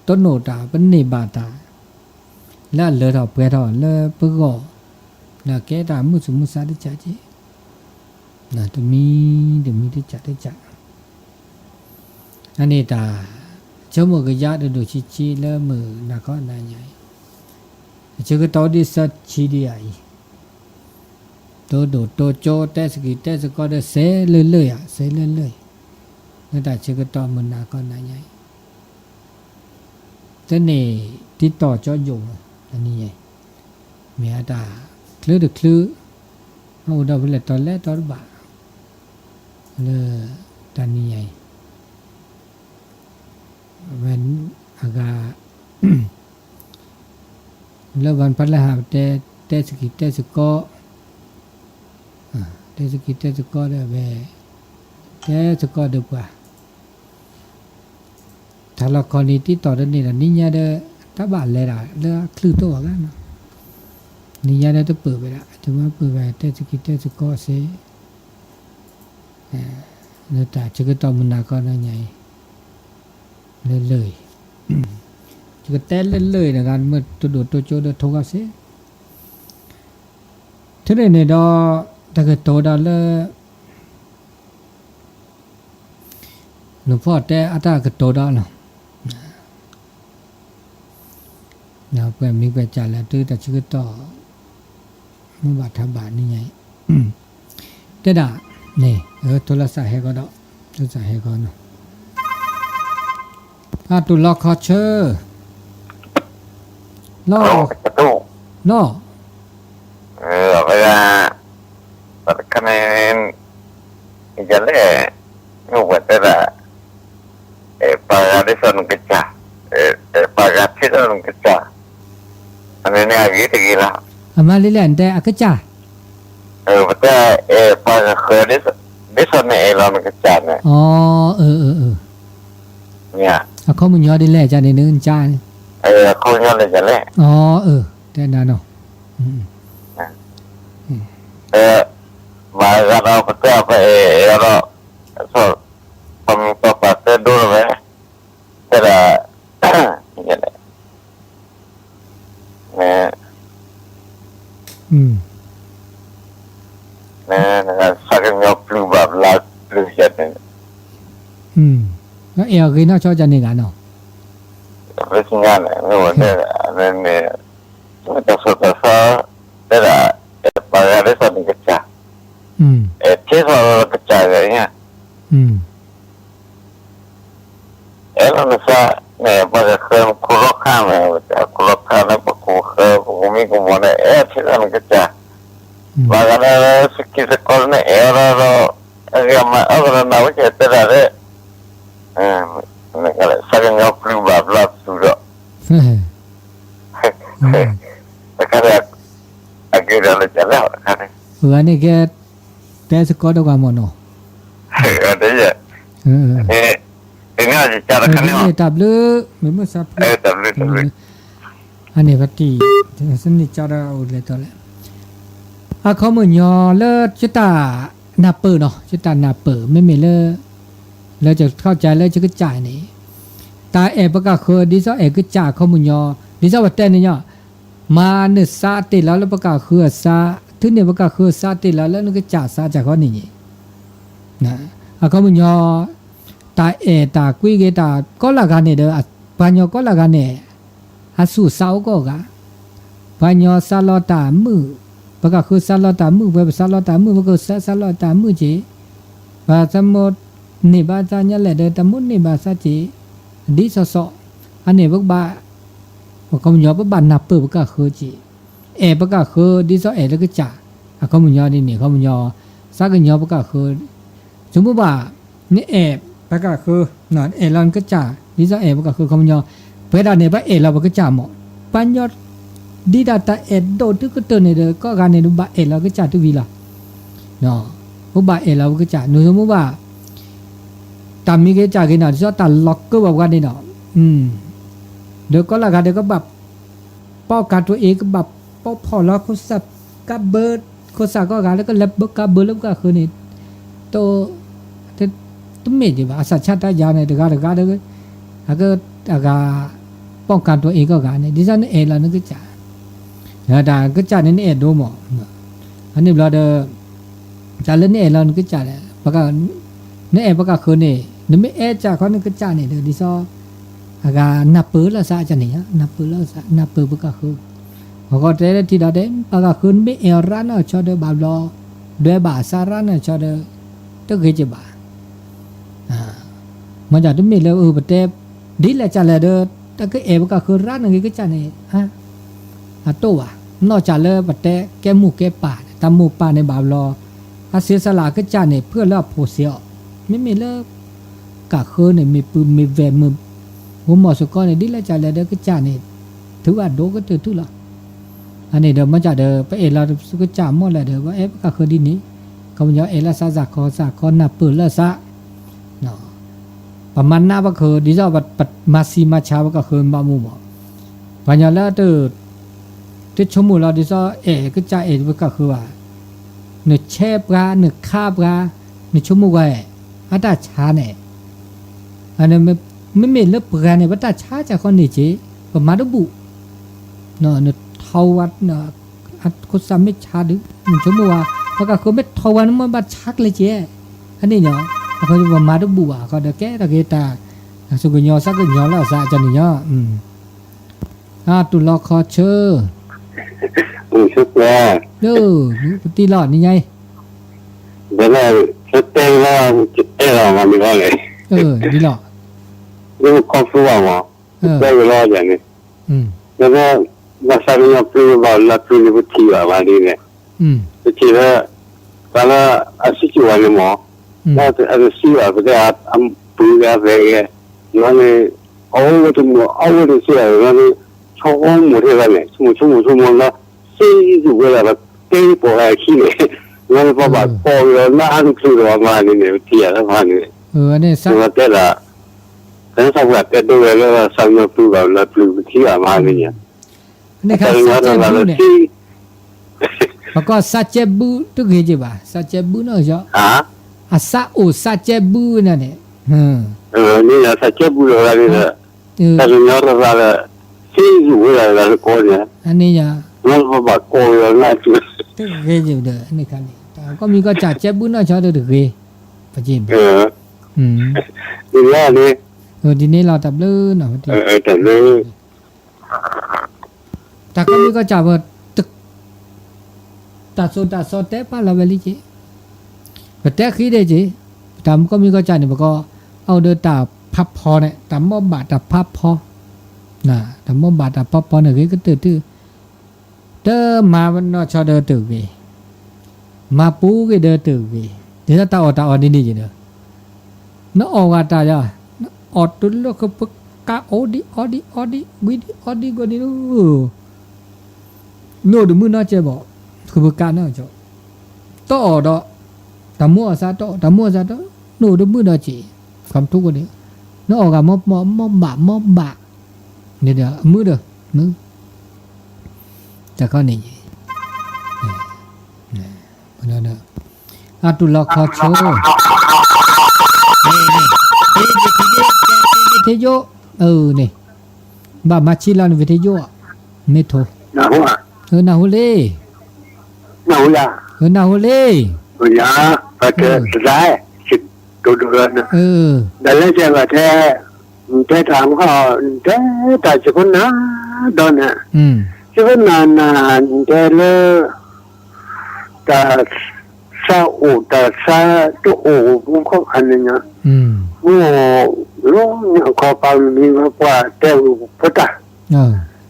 ต้นโนตาเป็นนิบาตาแล้วเลอถอเปถอแล้วเปิดก็แล้วแกตามมือสมุสาได้จ่าเจน่ะตัวมีได้จ่าอันนี้ตาเจ้ามือก็ยาดูชีแล้วมือน่ะก็น่าใหญ่เจ้าก็ตอดิสัตชีดีไอโตโจเตสก็ได้เสเลยอ่ะเสเลยแล้วแต่เจ้าก็ตอมือน่ะก็น่าใหญ่แต่นี่ติดต่อจออยู่อันนี้ไงเมียตาคลือเอาดาวไปเลยตอนแรกตอนบ่าเลยตอนนี้ไงเว้นอากาแล้ววันพฤหัสเตสกิเตสก็ได้เว้เตสก็ดีกว่าถ้าเราคนนี้ที่ต่อเรื่องนี้นะนี่ยาเดถ้าบ้านเลยล่ะเรื่องคลื่นตัวกันนะนี่ยาเดต้องเปิดไปละถึงว่าเปิดไปเตสกิเตสก็เสียแล้วแต่จะก็ต้องมันนาก็นั่นไงเลยจะก็เต้นเลยนะกันเมื่อตัวโจเดทกเสียถึงในดอถ้าเกิดโตดอเลยหลวงพ่อแต่อาตาเกิดโตดอเนาะเราเพื่อนมีเพื่อนจัดแล้วตื้อแต่ชื่อต่อเมื่อบาทบาทนี่ไงแต่ด่านี่โทรศัพท์ให้ก็ดอก จะใส่ให้ก่อนเนาะตุลอคอเชอร์ล่อ กระตุก ล่อ เวลาปัดคะแนนจะเล่งูบัดละปากาดิสนุกจ้าปากาที่สนุกจ้าอันนี้เนี่ยgitu gila อามาลิแลนแต่อากะจ้า betul pagkaเคยได้สนเอลอนกจ้าเนี่ย อ๋อเนี่ย อะข้อมูลยอได้แลจ้าในนึงจ้า เขาเนี่ยเลยจะเล่ อ๋อแต่นั่นเนาะ มาเราไปเที่ยวไปเราสอบทำตัวปัดเต้นดูเลยแต่ละนี่แหละเนี่ยสักอย่างปลูกแบบลาปลูกจัดเนี่ยแล้วกินเนาะชอบจ้าในกันเนาะ เป็นสิ่งนั้นไม่ว่าเนี่ยมันจะสุดแต่ซะแต่ละปากได้สนิทจ้าที่เรากระจายอะไรเนี่ยเราไม่ทราบเนี่ยพอจะเคยคุยข้ามเลยจะคุยข้ามแล้วพอคุยผมมีกุมารเนี่ยที่เรากระจายบางครั้งสกิลคนเนี่ยเรามาเอาเราหน้าวิจัยแต่ละเนี่ยนี่ก็เลยสักอย่างปลูกแบบลับสุดแต่ก็เลยอากิระจะเล่าครับนี่แกแต่สกอตก็มาเนาะada ya ini aja cara kan ya tablu memang sap tablu ane pati seni cara udah to leเขาเหมือนยอเลิศชิตานาเปอร์เนาะชิตานาเปอร์ไม่มีเราจะเข้าใจแล้วจะกระจายนี่ตาประกาศคือดิซอกระจายเขาเหมือนยอดิซอว่าแต่เนี่ยมาเนื้อซาติแล้วประกาศคือซาถึงเนี่ยประกาศคือซาติแล้วนึกจ่าซาจากเขานี่นะเขามันยอตาตากุยเกตาก็ละกันเนี่ยเด้อปัญญาก็ละกันเนี่ยสู้เศร้าก็กะปัญญาซาลอตามือประกาศคือซาลอตามือเว็บซาลอตามือประกาศซาลอตามือจีบาสมดนี่บาจานยะแหละเด้อตมุนนี่บาซาจีดิซอซออันนี้พวกบาเขามันยอพวกบานับเปิดประกาศคือจีประกาศคือดิซอแล้วก็จ่าเขามันยอนี่เขามันยอซากันยอประกาศคือสมมติว่านี่ประกาศคือเนาะเราก็จ่าดิซอประกาศคือเขามันยอเพื่อได้เนี่ยว่าเราก็จ่าหมดปัญญาดีดาตาโดดทุกตัวเนี่ยก็การเนี่ยดูบาเราก็จ่าทุกวีละเนาะพวกบาเราก็จ่าหนูสมมติว่าตามมีก็จ่ากันเนาะดิซอตาล็อกก็แบบว่านี่เนาะเดี๋ยวก็ละกันเดี๋ยวก็แบบป้อการตัวเองก็แบบป้อพอแล้วเขาสับกับเบิร์ดเขาสับก็การแล้วก็เล็บกับเบิร์ดแล้วก็คือนี่ตัวตุ้มเมจิบ่าสัจชาติยาเนี่ยเดี๋ยวก็แล้วก็ป้องกันตัวเองก็การเนี่ยดิฉันเรานึกจ่าแต่ก็จ่าเนี่ยดูหมออันนี้เราเดอจ่าเล่นเนี่ยเรานึกจ่าเนี่ยปากกาเนี่ยปากกาคือเนี่ยนึกไม่จ่าเขานึกจ่าเนี่ยเดี๋ยวดิฉันนับเปิดละซะจันนี่นับเปิดละซะนับเปิดปากกาคือเขาก็ได้ที่เราได้ปากกาคือไม่ร้านชอเดบาลอด้วยบาสาร้านชอเดตัวเกจิบามันจะต้องมีแล้วประเทศดีแหละจันเลยเด้อแต่ก็ปากกาคือร้านนึงก็จันนี่ตัวนอกจากเลยประเทศแกหมู่แกป่าตามหมู่ป่าในบาลอเสียสละก็จันนี่เพื่อรับโพเสียไม่มีแล้วกาคือเนี่ยมีปืนมีแหวนมือผมหมอสุกรเนี่ยดิละจ่าเลยเด้อก็จ่าเนี่ยถือว่าโดก็ถือทุละอันนี้เดี๋ยวมันจะเดี๋ยวไปเราสุกจ่าหมดเลยเดี๋ยวว่าก็คือดินี้เขาบอกว่าละซาจากคอนับปืนละซะเนาะประมาณน่าว่าคือดิจะปัดมาซีมาชาว่าก็คือมามูหมอปัญญาแล้วตัวชมูเราดิจะก็จ่าว่าก็คือว่าเนื้อแช่ปลาเนื้อข้าปลาเนื้อชมูว่าอัตราชาเนี่ยอันนี้ไม่มีเลือดเปลือยเนี่ยว่าตาช้าจากคนนี้เจ๊ประมาณระบุเนาะเนี่ยเท่าวัดเนาะคนซ้ำไม่ช้าดึกมันชั่วโมงเพราะก็คือไม่เท่าวันมันบัดชักเลยเจ๊อันนี้เนาะเขาจะประมาณระบุก็เด็กแก่ตะเกียตาสุกุญญาสักกุญญาแล้วซะจันนี่เนาะตุลคอเชอร์ชุดแรกตีหลอดนี่ไงเดี๋ยว တဲ့တော့တဲ့တော့မလို့လေ ဒီတော့ ဒီကော်ဖီဝါမတဲ့လို့ရတယ် ဒါပေမဲ့မဆရာကပြောပါလာပြလို့တီးပါလေနဲ့ဒီကဘာလာအစီအဝါလို့မဟုတ်အဲ့စီဝါကအပူရပဲရောလေအော်တို့မအော်တို့စီရောလေချောင်းမတွေလည်းချုံလာစီးဝဲလာတေးပေါ်လာရှိနေရောပေါ်ပါပေါ်ရောနားလို့ပြောတော့မှနေနေတီးရတာမှနေအဲ့ဆက်တဲ့လာအဲ့ဆောက်ကတဲ့တော့လည်းဆောင်းမပူပါလားပူတီးရမှနေရนี่ค่ะสัจเจบุเนี่ยบก็สัจเจบุตุเกจิบ่าสัจเจบุเนาะยออาซาโอสัจเจบุนั่นเนี่ยนี่ล่ะสัจเจบุแล้วนี่ล่ะแต่ยอระละซีอยู่แล้วก็เนี่ยอันนี้ยามันบ่โกยน่าจุตุเกจิเด้ออันนี้ค่ะนี่ก็มีก็จัจเจบุเนาะชอตุเกปะจิบ่นี่ล่ะนี่ဒီနေ့လာတပ်လို့เนาะแต่เลยแต่ก็มีก็จับว่าตัดโซเตปะละเวลิจิแต่ขี้ได้จิตามก็มีก็จับเนี่ยก็เอาเดตาพับพอเนี่ยตามมอบาตาพับพอน่ะตามมอบาตาพับพอเนี่ยก็ตื้อเด้อมาวันนอชอเด้อตื้อวีมาปูก็เด้อตื้อวีเดี๋ยวตาออนี่จิเด้อเนาะออกว่าตาจ้ะออดตุลก็ปกาออดิวิดิออดิก็นี่โน่ดูมือน่าเจ็บบ่คือปกาเนาะจ้ะต่อดอตะมัวซะโน่ดูมือน่าเจ็บคำทุกคนนี้เนาะออกกะมอบะเนี่ยเด้อมือเด้อมือจะก็นี่นั่นน่ะอะตุลคอโชนี่วิทยุนี่บ่มาชิลันวิทยุเมโทนะฮู้นาฮูเล่นาฮูเล่ยาปัจจัยสิตุดุนะดัลเจว่าแต่ถามเขาแต่ตาจิคนนะดอนน่ะจิคนนาแต่ละตาซาโอตาซาตุโอบุคอันนี้โอ้โลเนี่ยขอปามีมาป่าแต่พุทธะ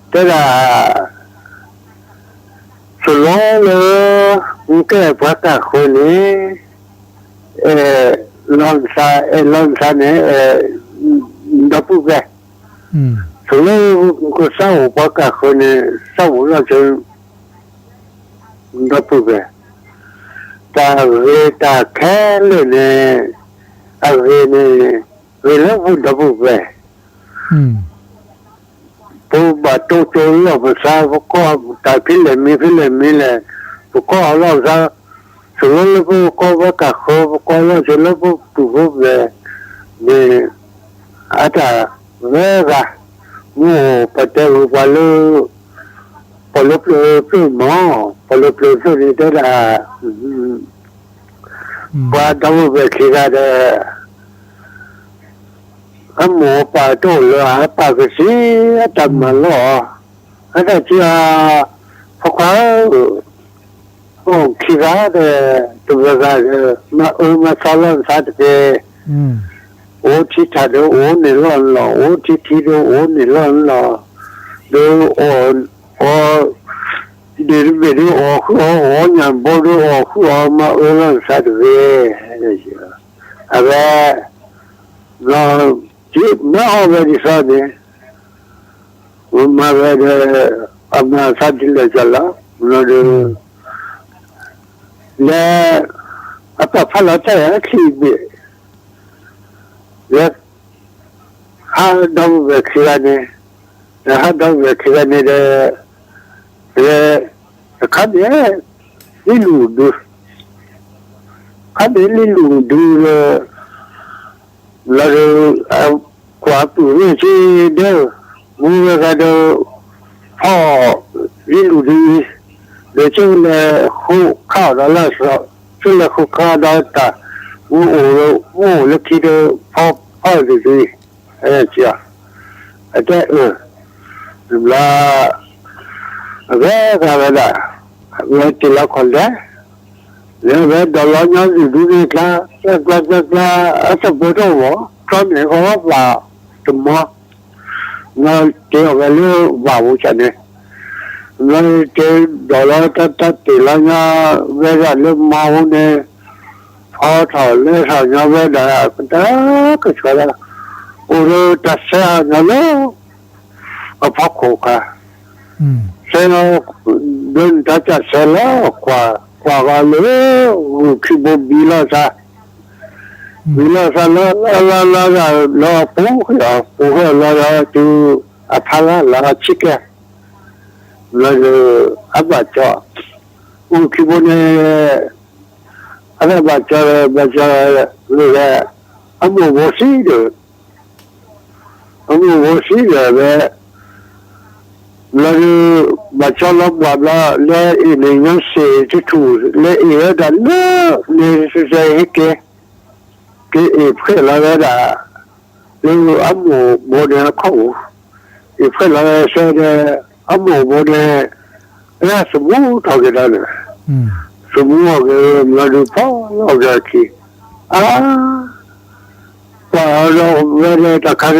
แต่ละสุโลเลยมันก็พักกับคนนี้ลอนซาเนี่ยดับปุ๊บเลยสุโลก็เศร้าพักกับคนนี้เศร้าแล้วจนดับปุ๊บเลยตาเวตาแค่เลยเนี่ยเวแล้วดับปุ๊บเลยตัวบาตัวโจรเราภาษาพวกก็ตายพิเลมีเลยพวกก็เราจะส่วนเราพวกก็ว่ากับเขาพวกก็เราจะเราพวกตัวพวกเนี่ยอาจจะเวลามูปัจจัยพอลุเพื่อหมอพอลุเพื่อนี่ได้ละว่าดาวเวทีกันเด้อหมูป่าโตเลยป่าก็สิทำมาล้อแล้วจะพวกเขาขี้กาเด้ตัวกันมาสอนสัตว์เด้โอ้ที่ทัดโอ้นี่ล้อนล้อโอ้ที่ดูโอ้นี่ล้อนล้อดูโอ้เดี๋ยวไปดูโอ้ยันบ่ดูโอ้มาล้อนสัตว์เด้อะไรเราที่ไม่เอาไปดิสัตว์เนี่ยมาไปเดี๋ยวอามาสัตว์เลยจ้ะล่ะเราดูแล้วอาตมาเราจะขี้บีแล้วหาดาวเวทีกันเนี่ยหาดาวเวทีกันเนี่ยขัดเนี่ยลิลูดูขัดเนี่ยลิลูดูเรากว่าตัวนี้ที่เด้อมูก็เด้อพ่อลิลูดีเดี๋ยวช่วงนี้คู่ข้าวแล้วล่ะช่วงนี้คู่ข้าวได้แต่มูแล้วที่เด้อพ่อดีจ้ะแต่แล้วก็ได้เวลาที่เราคนเด้อ然后到老娘子都给他，这不着我，专门好把怎么，那这个了把我讲的，那这到了他对了呀，为了了马我呢，跑草了上呀为了他个出来，我说他啥那了，我跑苦快，谁了人他家谁了快。qua lỡ khi bộ bị lo ra lo phú lo từ thằng là chiếc kia rồi áp bà cho khi bộ này áp bà cho rồi áp bộ xí được về là bà cho nó bảo là lẽ này nó sẽ cái thủ lẽ ở đó lẽ sẽ cái phải là đã nếu ấm bộ này khẩu phải là sẽ ấm bộ này là sớm thao cái đó nữa sớm cái là được phá nó ra khi và rồi về ta khai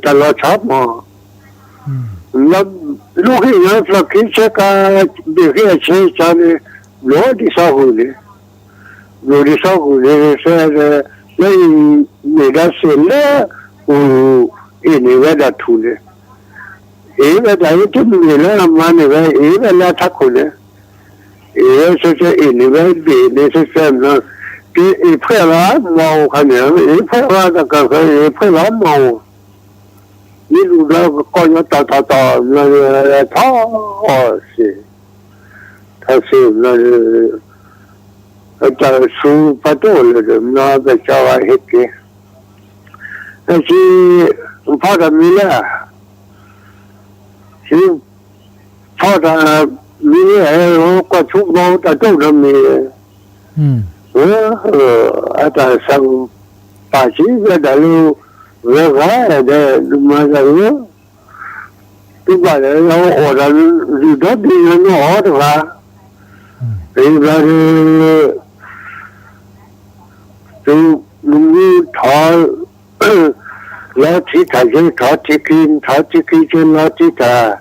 ta lo chắp mà lúc ấy nhớ là khi sẽ cả việc cái chế cho nên lúa đi sau rồi sẽ lấy người ta sẽ lấy này về đặt thu này ấy về đấy chút người nó làm ăn này về ấy về là thắc của này ấy sẽ này về để này sẽ xem nó cái phải là màu cái này phải là cái phải là màu你如果搞要打那个他是那是在书不多了的，那个叫啊那个，但是跑到米了，是跑到米了，我出包到州上面，在上大西边的路。về cái để mà rồi cái bài đấy nó ở đó gì đó đi nó ở được à thì là thì mình thọ là chỉ thay cái thọ chỉ kinh trên là chỉ thà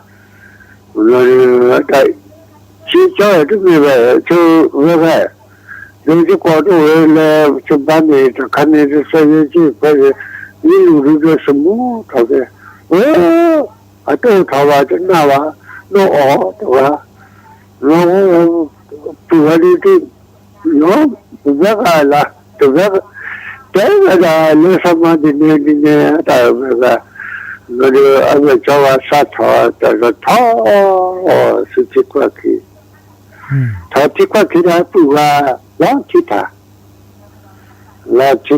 rồi đấy chỉ cho cái gì vậy cho về rồi cái quá độ là chúng ta này khăn này sẽ chỉ phải你如果什么他的，都他吧，真的吧，那对吧？然后不然你不别干了，对吧？这个的那什么的那那就俺们叫啊沙草，这个草是几块去，他几块去的不啊，老其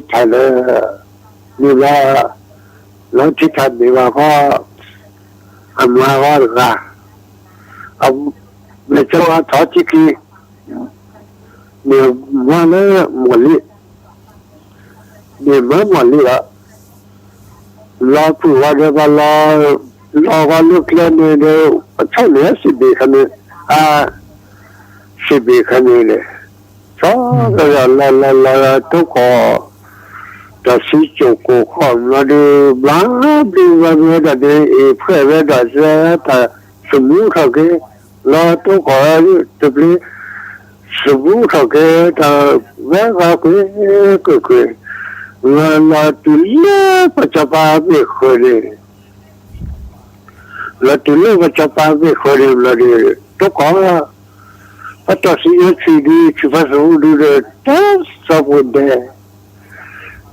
他的。你ว่าเราที่ทำนี่ว่าก็ทำมาว่าหรือเอาไม่ใช่ว่าทอดที่คือเนี่ยว่าเนี่ยหมดเลยเนี่ยมันหมดเลยละเราพูดว่าเดี๋ยวเราว่าลูกเล่นเนี่ยเดี๋ยวช่วยเหลือ10 ปีคันนี้10 ปีคันนี้เลยชอบเราทุกคนแต่สิ่งที่กูขอมาดูบ้านดูว่าเมื่อใดเพื่อเมื่อใดจะแต่สมมุติเขาเกี่ยเราต้องขอจะเป็นสมมุติเขาเกี่ยแต่เมื่อเขาเกี่ยเราตัวเล็กปัจจุบันไม่เคยเลยเราตัวเล็กปัจจุบันไม่เคยเลยเราต้องขอปัจจุบันสิ่งที่ชีวิตเราดูเลยทั้งสมบูรณ์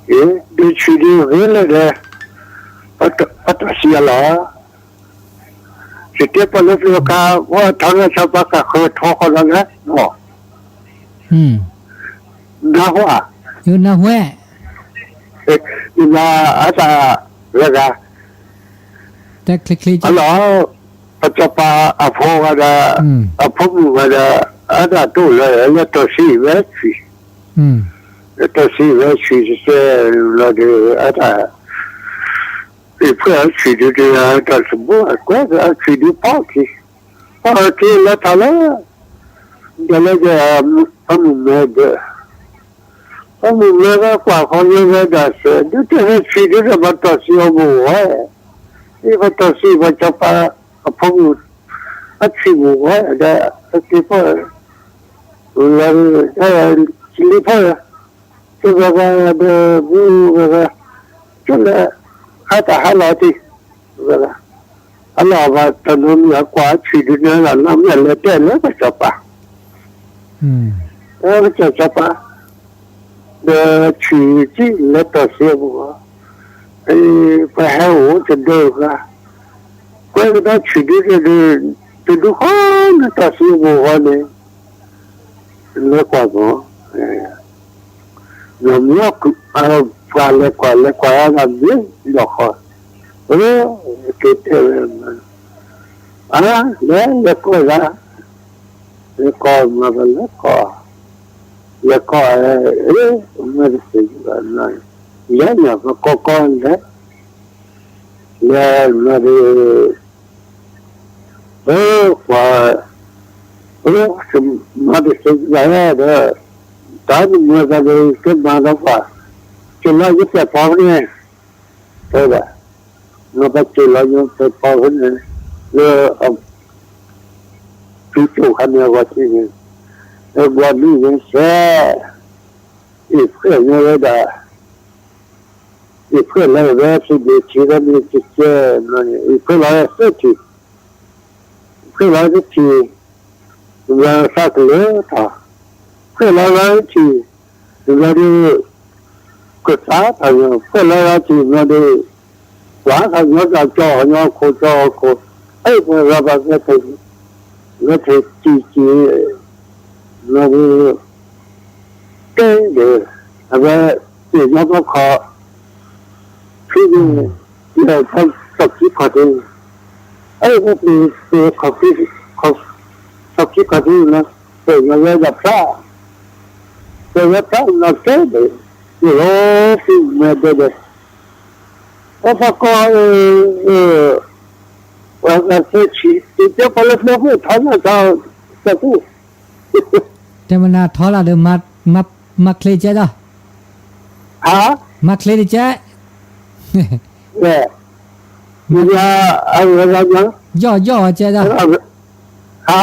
de chudi vele de patrasia la c'était pas le cas wa thanga chapa ka kho thoko la na no na wa na hwe na ata la ta click alo pachapa apho ga apho ga ada to la to si ve chi这是要去是那个不要去的这样，但是不怪的去的跑去了他了， giờ lấy giờ có một mẹ được có một mẹ có quả con như vậy đã sợ đứa trẻ nó suy đứa là bắt đầu siêu mù ấy đi bắt đầu siêu bắt đầu pa phong một bắt siêu mù ấy đã cái phải là cái chỉ phải cái cái cái chút là hai ta hai loại thì vậy là anh là và tận hưởng là quá suy đứa là năm là lấy tiền lấy bắt đầu pa cái chợ pa de chỉ là tờ xe của phải hay ổn trên đời cả quay cái đó chỉ đi từ lúc hơn tờ xe của này là quá đó làm nhóc qua làm biết được rồi cái là coi ra là coi mà là coi là coi mà thì là nhớ nhớ có con đấy là mà đi và mà đi sinh ra đó tại mình mua ra đi cái mà nó phải chỉ là giúp cho phong này thôi là nó bắt chỉ là giúp cho phong này là ông chủ khăn nhà quá chi quan lý nhân sẽ ít phải như vậy đó ít phải là về sự bị chỉ là bị chỉ ít phải là sự chỉ phải là cái chỉ là sao cái đó thà phải là chỉ là đi cái啥他就phải là chỉ là đi quá他nhớ ra cho nhau cô ấy phải là cái chỉ nó cái để về để nó có khó khi là không tập kỹ thuật thì ấy thì khó tập kỹ thuật thì nó để nó nhập ra nó cái để thì mà để nó phải có và sẽ chỉ tiếp vào lớp nó phải thắng là saoแต่มันน่ะทอละเดมาเคลเจดะ hả มาเคลดิเจ nè bây giờ anh là nhớ ย่อเจดะ hả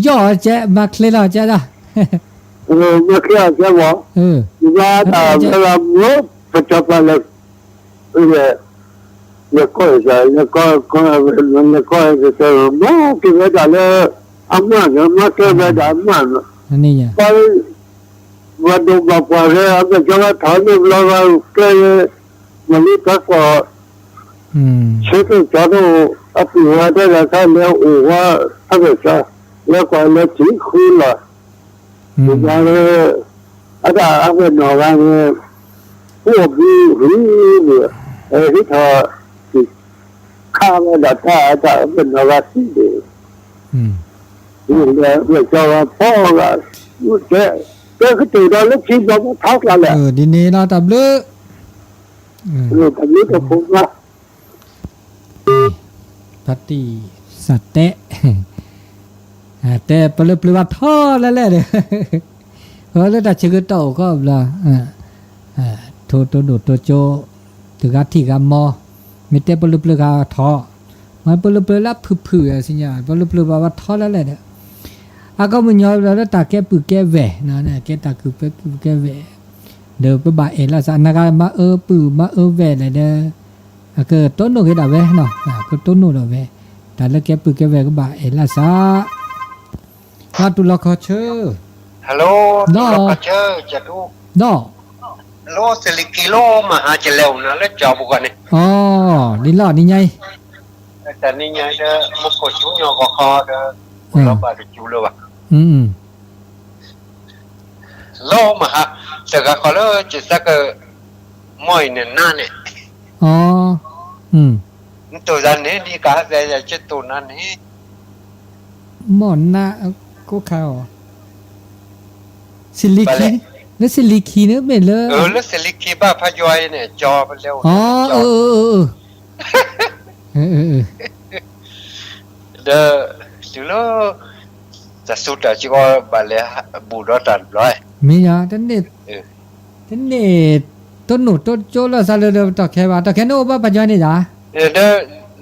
ย่อเจมาเคลละเจดะ như kia chứ bộ bây giờ ta làm nước phải cho ta lực bây giờ nhà coi rồi nhà coi thì nó cái cái đó là ấm mà cái cái đó mà อันนี้อ่ะ và đồ bọc vào đây ông cho nó thở được lo cái mà đi các vào chế cái cho nó ấp vào đây là sao nếu ủ qua sao được sao nếu còn nó chỉ khu là bây giờ ở đó ông bên nào ra cái cái thợ thì khao là ta bên nào ra thì để để choพ่อ là cái từ đó lúc chín nó thoát ra lại ดีนี้เนาะตับเลือ rồi thành lý được không ra พัตติสัตเตะแต่ปลือว่าท่อแล้วแหละเด้อแล้วแต่ชื่อเต่าก็ล่ะโทโดโตโจตึกะที่กะมอมีแต่ปลือกะท่อมันปลือละผือๆสิญาปลือว่าท่อแล้วแหละเด้อก็มันยอแล้วตาแกปือแกแหวนะเนี่ยแกตาคือแกแหวเด้อไปบ่าเอละซะนะกะมาปือมาแหวเลยเด้อก็ต้นโนเกดาแหวเนาะก็ต้นโนดาแหวแต่ละแกปือแกแหวก็บ่าเอละซะว่าตุลอคอเชอ hello noจะดู ดอ โลสิลิกิโลมาหาจะเร็วนะแล้วจอบุกันนี่ อ๋อนี่ล่ะนี่ไง แต่นี่ไงเด้อมุกโคชูยอก็คอเด้อเราบาดจูเลยว่ะโลมาฮะแต่ก็เขาเลยจะสักมอยเนี่ยนั่นเนี่ย อ๋อตัวนั้นนี่ดีกาจะจะตัวนั้นนี่ หมอนน่ะก็ข่าวซิลิคีแล้วซิลิคีเนี่ยเป็นเลยแล้วสิลิกิบ้าพะยอยเนี่ยจอไปเร็ว อ๋อเด้อสิโล จะสุดอ่ะจิก็บาเลยบูรอตันร้อย มีอ่ะตันเด็ด เออ ตันเด็ดต้นหนูต้นโจแล้วซาเลเดตอแค่ว่าตอแค่โนบ่ปัจจัยนี่จ้ะ เด้อ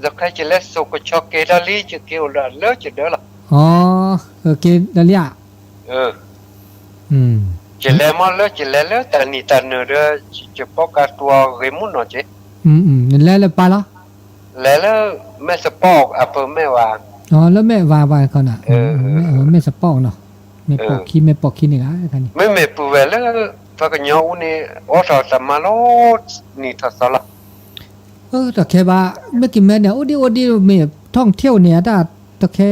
จะใครจะเล่นสุกชอกเกดาลีจะเกี่ยวละเลิกจะเด้อละ อ๋อโอเคดาเลีย เออ อืม จะเล่นมาเลิกจะเล่นเลิกแต่นี่แต่เนื้อเด้อจะปอกตัวเรมุนเนาะจิ นั่นแหละปาละ แล้วแม่สปอกอ่ะเพิ่มแม่ว่า อ๋อแล้วแม่ว่าเขาน่ะแม่สปอกเนาะแม่ปอกขี้นี่ล่ะคันนี้ ไม่ปูเวลฟักเหนียวนี่โอ้สอสมาโลนี่ทัศละ ตอแค่ว่าเมื่อกี้แม่เนี่ยโอดีแม่ท่องเที่ยวเนี่ยตอแค่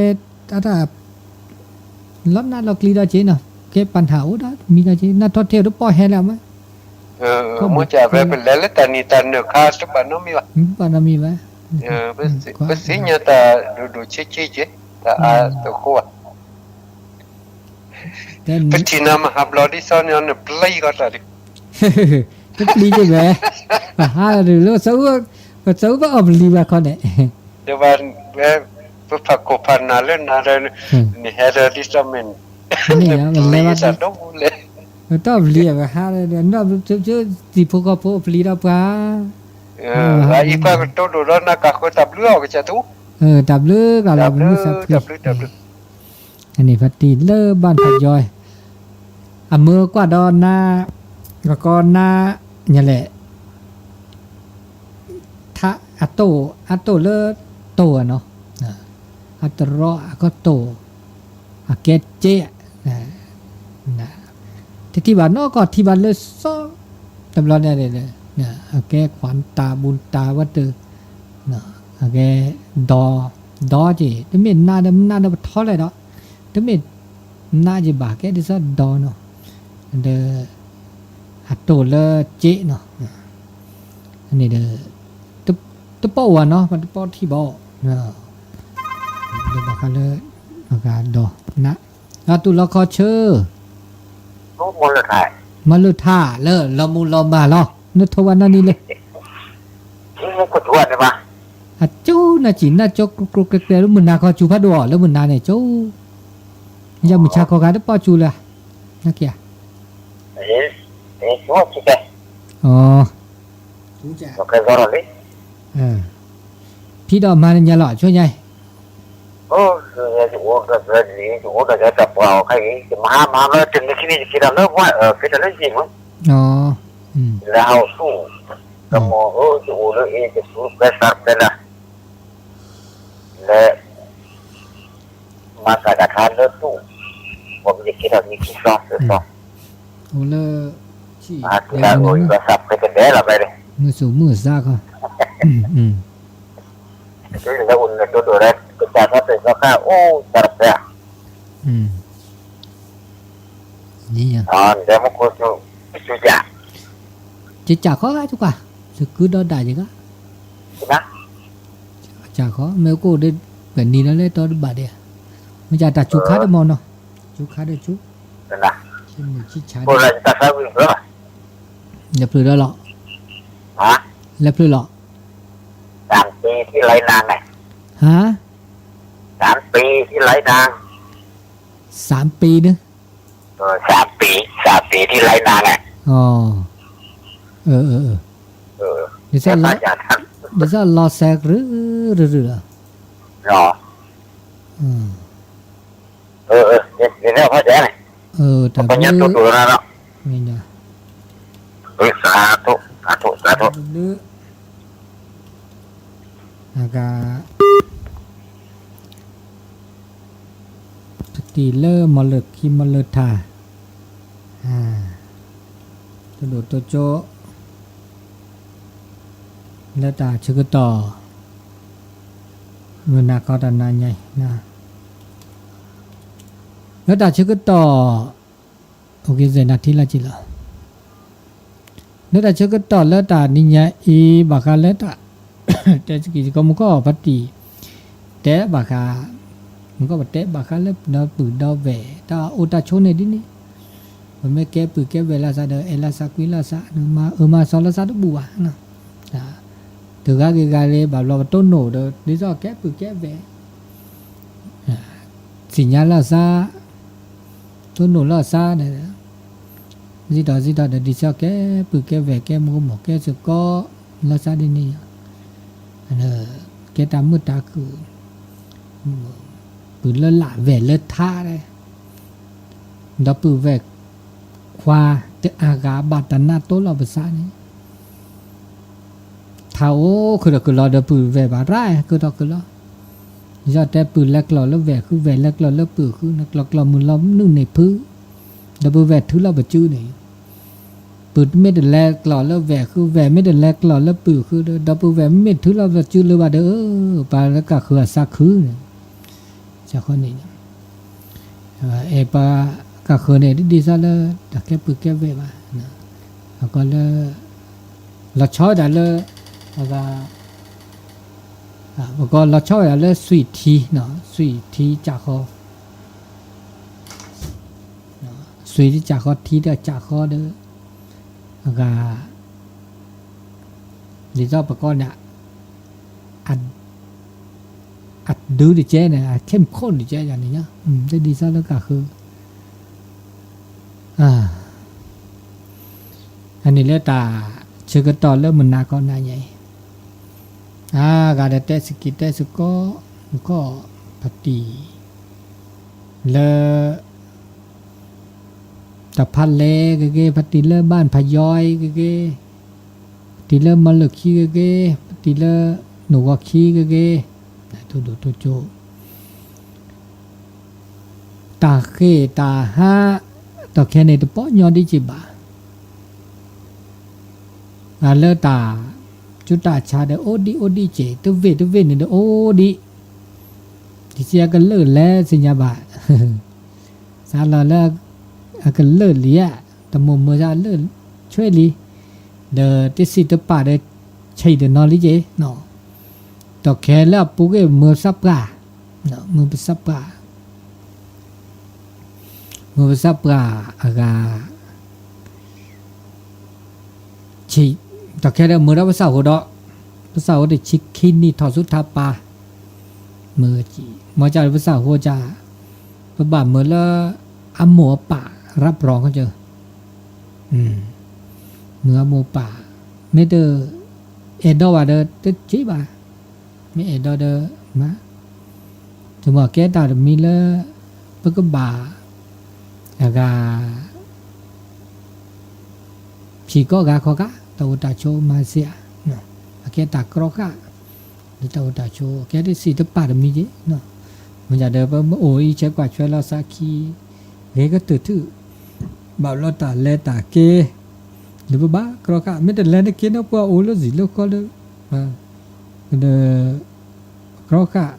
ล้ำหน้าเรากลีดาเจเนาะแค่ปัญหาโอ้ดามีดาเจน่าท่องเที่ยวปอแฮแล้วมั้ย มันจะเป็นแล้วแต่นี่แต่เนื้อข้าวสักบ้านน้องมีวะ ปานามีมั้ย เป็นสิ่งเนี่ยแต่ดูชี้แต่ตัวขั้ว แต่ เป็นที่น้ำฮับลอดิซอนเนี่ยเนี่ยปลีก็ได้ดิ ก็ปลีจะแหวหาหรือแล้วซะว่าออกลีว่าเขาเนี่ย เดี๋ยววันเพื่อพักกบนาเล่นนาเล่นนี่เฮเดอร์ดิสเมน นี่นะมันเลยว่า สัตว์ต้องเลย ต้องปลีว่าหาเลยเนาะจะสิพวกก็พวกปลีแล้วปะ อีกก็ตัวดูแล้วนะก็เขาตับเลือกจะทุก ดับเลือกอะไรมันสัก ดับลึก อันนี้พัดตีเลอบ้านพัดยอยอ่ะมือกว่าดอนหน้าก็หน้าเนี่ยแหละถ้าอัตโตเลอโตเนาะอัตรอก็โตอะเกเจนะที่บ้านนอกก็ที่บ้านเลยซ้อตำรวจเนี่ยเลยนะอะแกขวัญตาบุญตาวัดเตอนะอะแกดอจีแต่ไม่น่าได้ท้อเลยเนาะแต่ไม่น่าจะบาแกดิซะดอเนาะเดออัตโตเลอเจเนาะอันนี้เดอตะป้อเนาะมันตะป้อที่บ่เนาะเดี๋ยวบอกกันเลยบอกกันดอนะแล้วตุลคอเชอ รู้หมดเลยค่ะ มาลุท่าเลอละมูลมาเนาะนึกทวันนั้นนี่เลย ที่มันก็ทวดเลยป่ะ อะจูน่ะจิน่ะจกกรุกเกแล้วมึงนาคอจูพัดดอแล้วมึงนาเนี่ยจูยังมึงชาคอกาได้ป้อจูเลยนักเกีย ชัวร์สิแก อ๋อจูจ้ะ ก็เคยรอเลย พี่ดอกมาเนี่ยหล่อช่วยใหญ่ โอ้จะอ้วกก็จะดีจะอ้วกก็จะจับเปล่าใครจะมาแล้วถึงที่นี่คิดแล้วว่าคิดแล้วจริงมั้ง อ๋อ แล้วสู้ก็มองจะอ้วกเลยจะสู้ไปสักแต่ละและมาสักการแล้วสู้ผมจะคิดว่ามีคิดซ้อนซ้อน โอ้เลอชี้ แล้วโอ้ยก็สับไปกันได้ละไปเลย มือสูมือซากอ่ะคือแล้วอุ่นตัวแรกก็จะถ้าเป็นก็ค่าโอ้จับเนี่ย นี่อ่ะ เดี๋ยวมันก็จะจ่า จะจ่าkhóทุกàจะcứ đó đại gì cả นะ จ่าkhó mấy cô đây gần đi nó lấy to bà đi bây giờ đặt chú khá được mòn nó chú khá được chú นั่นนะ trên mình chi trái พวกเราจะตัดสินใจ lập lửa đó lọ ฮะ lập lửa lọ 3 ปีที่ไรนางไง hả 3 ปีที่ไรนาง 3 ปีnữa 3 ปีที่ไรนางไง để sao lo để sao lo xe rứ rứ เนาะเดี๋ยวพ่อแจ๊ไหน tại ปัญญาตัวนั่นเนาะ nghe nhỉ สาธุ nữa agak tỷ lệ mà lực khi mà lực thả tôi đổ tôi chỗ lỡ ta chưa có tỏ người nào có đàn này nhảy nè lỡ ta chưa có tỏ ok giờ là thì là chỉ là lỡ ta chưa có tỏ lỡ ta đi nhảy y bà khá lỡ taแต่กี่ก็มันก็พัดตีแต่บาคามันก็แต่บาคาแล้วดาวปืนดาวแหวตาโอตาชนเนี่ยดินี่มันไม่แก้ปืนแก้เวลาซะเดอเอลาซากุลาซะมาซอลาซะบัวนะtừ các cái gai lên bảo là tôn nổ được lý do képปืนแก้แหวสิญญาลาซา tôi nổ lo xa này gì đó để đi sao cái bự cái về cái mua một cái sự có lo xa đi nè cái ta mới ta cứ bự lơ lạ về lơ tha đây đó bự về khoa tự aga bát na tốt là bự xa này tháo cứ lo được bự về bà ra cứ lo giờแต่ปืนแลกหล่อแล้วแหวกคือแหวกแลกหล่อแล้วปืนคือนักหลอกหล่อมือล้อมนึ่งในพื้นดับเบิลแหวกถือเราแบบจื้อนี่ปืนไม่ได้แลกหล่อแล้วแหวกคือแหวกไม่ได้แลกหล่อแล้วปืนคือดับเบิลแหวกไม่ถือเราแบบจื้อเลยว่าเด้อปลาแล้วก็คือซากคือเนี่ยจากคนนี้เอปาก็คือเนี่ยดีซะเลยแต่แค่ปืนแค่แหวกมาแล้วก็เลยเราชอบแต่เลยแล้วก็บางคนเราชอบอะไรสวีททีเนาะสวีททีจากเขาสวีทจากเขาทีเดียวจากเขาเด้อแล้วก็ดีจ้าบางคนเนี่ยอัดดูดิเจเนี่ยเข้มข้นดิเจอย่างนี้เนาะได้ดีจ้าแล้วก็คืออันนี้เรื่องตาเชื่อกันต่อเรื่องมันนาก็น่าใหญ่gada tes kita suka ko pati le tapan le ke pati le ban phayoi ke pati le malaki ke pati le nuwaki ke tu do tu jo ta ke ta ha to khene to po nyo di chi ba le ta chúng ta trả được ô đi chế tôi về này ô đi thì chia cái lơ lẽ xin nhà bạn sao là cái lơ lía tầm mồm mưa ra lơ chơi đi đờ cái gì tôi bà để chạy được nó lý chế nó tao khéo là bố cái mưa sắp cả nó mưa sắp cả à chỉตอนแค่เมื่อเราภาษาหัวเราะภาษาหัวเด็กชิคคินนี่ถอดสุดทาปาเมื่อจีมาจากภาษาหัวจ่าประบาเมื่อละอัมโมป่ารับรองเขาเจอเมื่อโมป่าไม่เดอเอดอว่าเดอตึ๊ดจีบ่าไม่เอดอเดอมาถึงว่าแกตามีละปกบ่าแล้วก็ผีก็กาขอกาtàu ta cho Malaysia, cái ta kroka, tàu ta cho cái đấy xí tập ba được mi chứ, mình giờ được bao ôi chế quả chơi lo sa khi, cái từ thứ, bảo lo ta le ta kê, được ba kroka, mấy đợt le cái nó qua ôi lo gì lo có được, được kroka,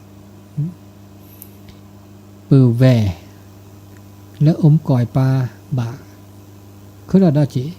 bự về, lỡ ốm còi pa bà, cứ là đó chị.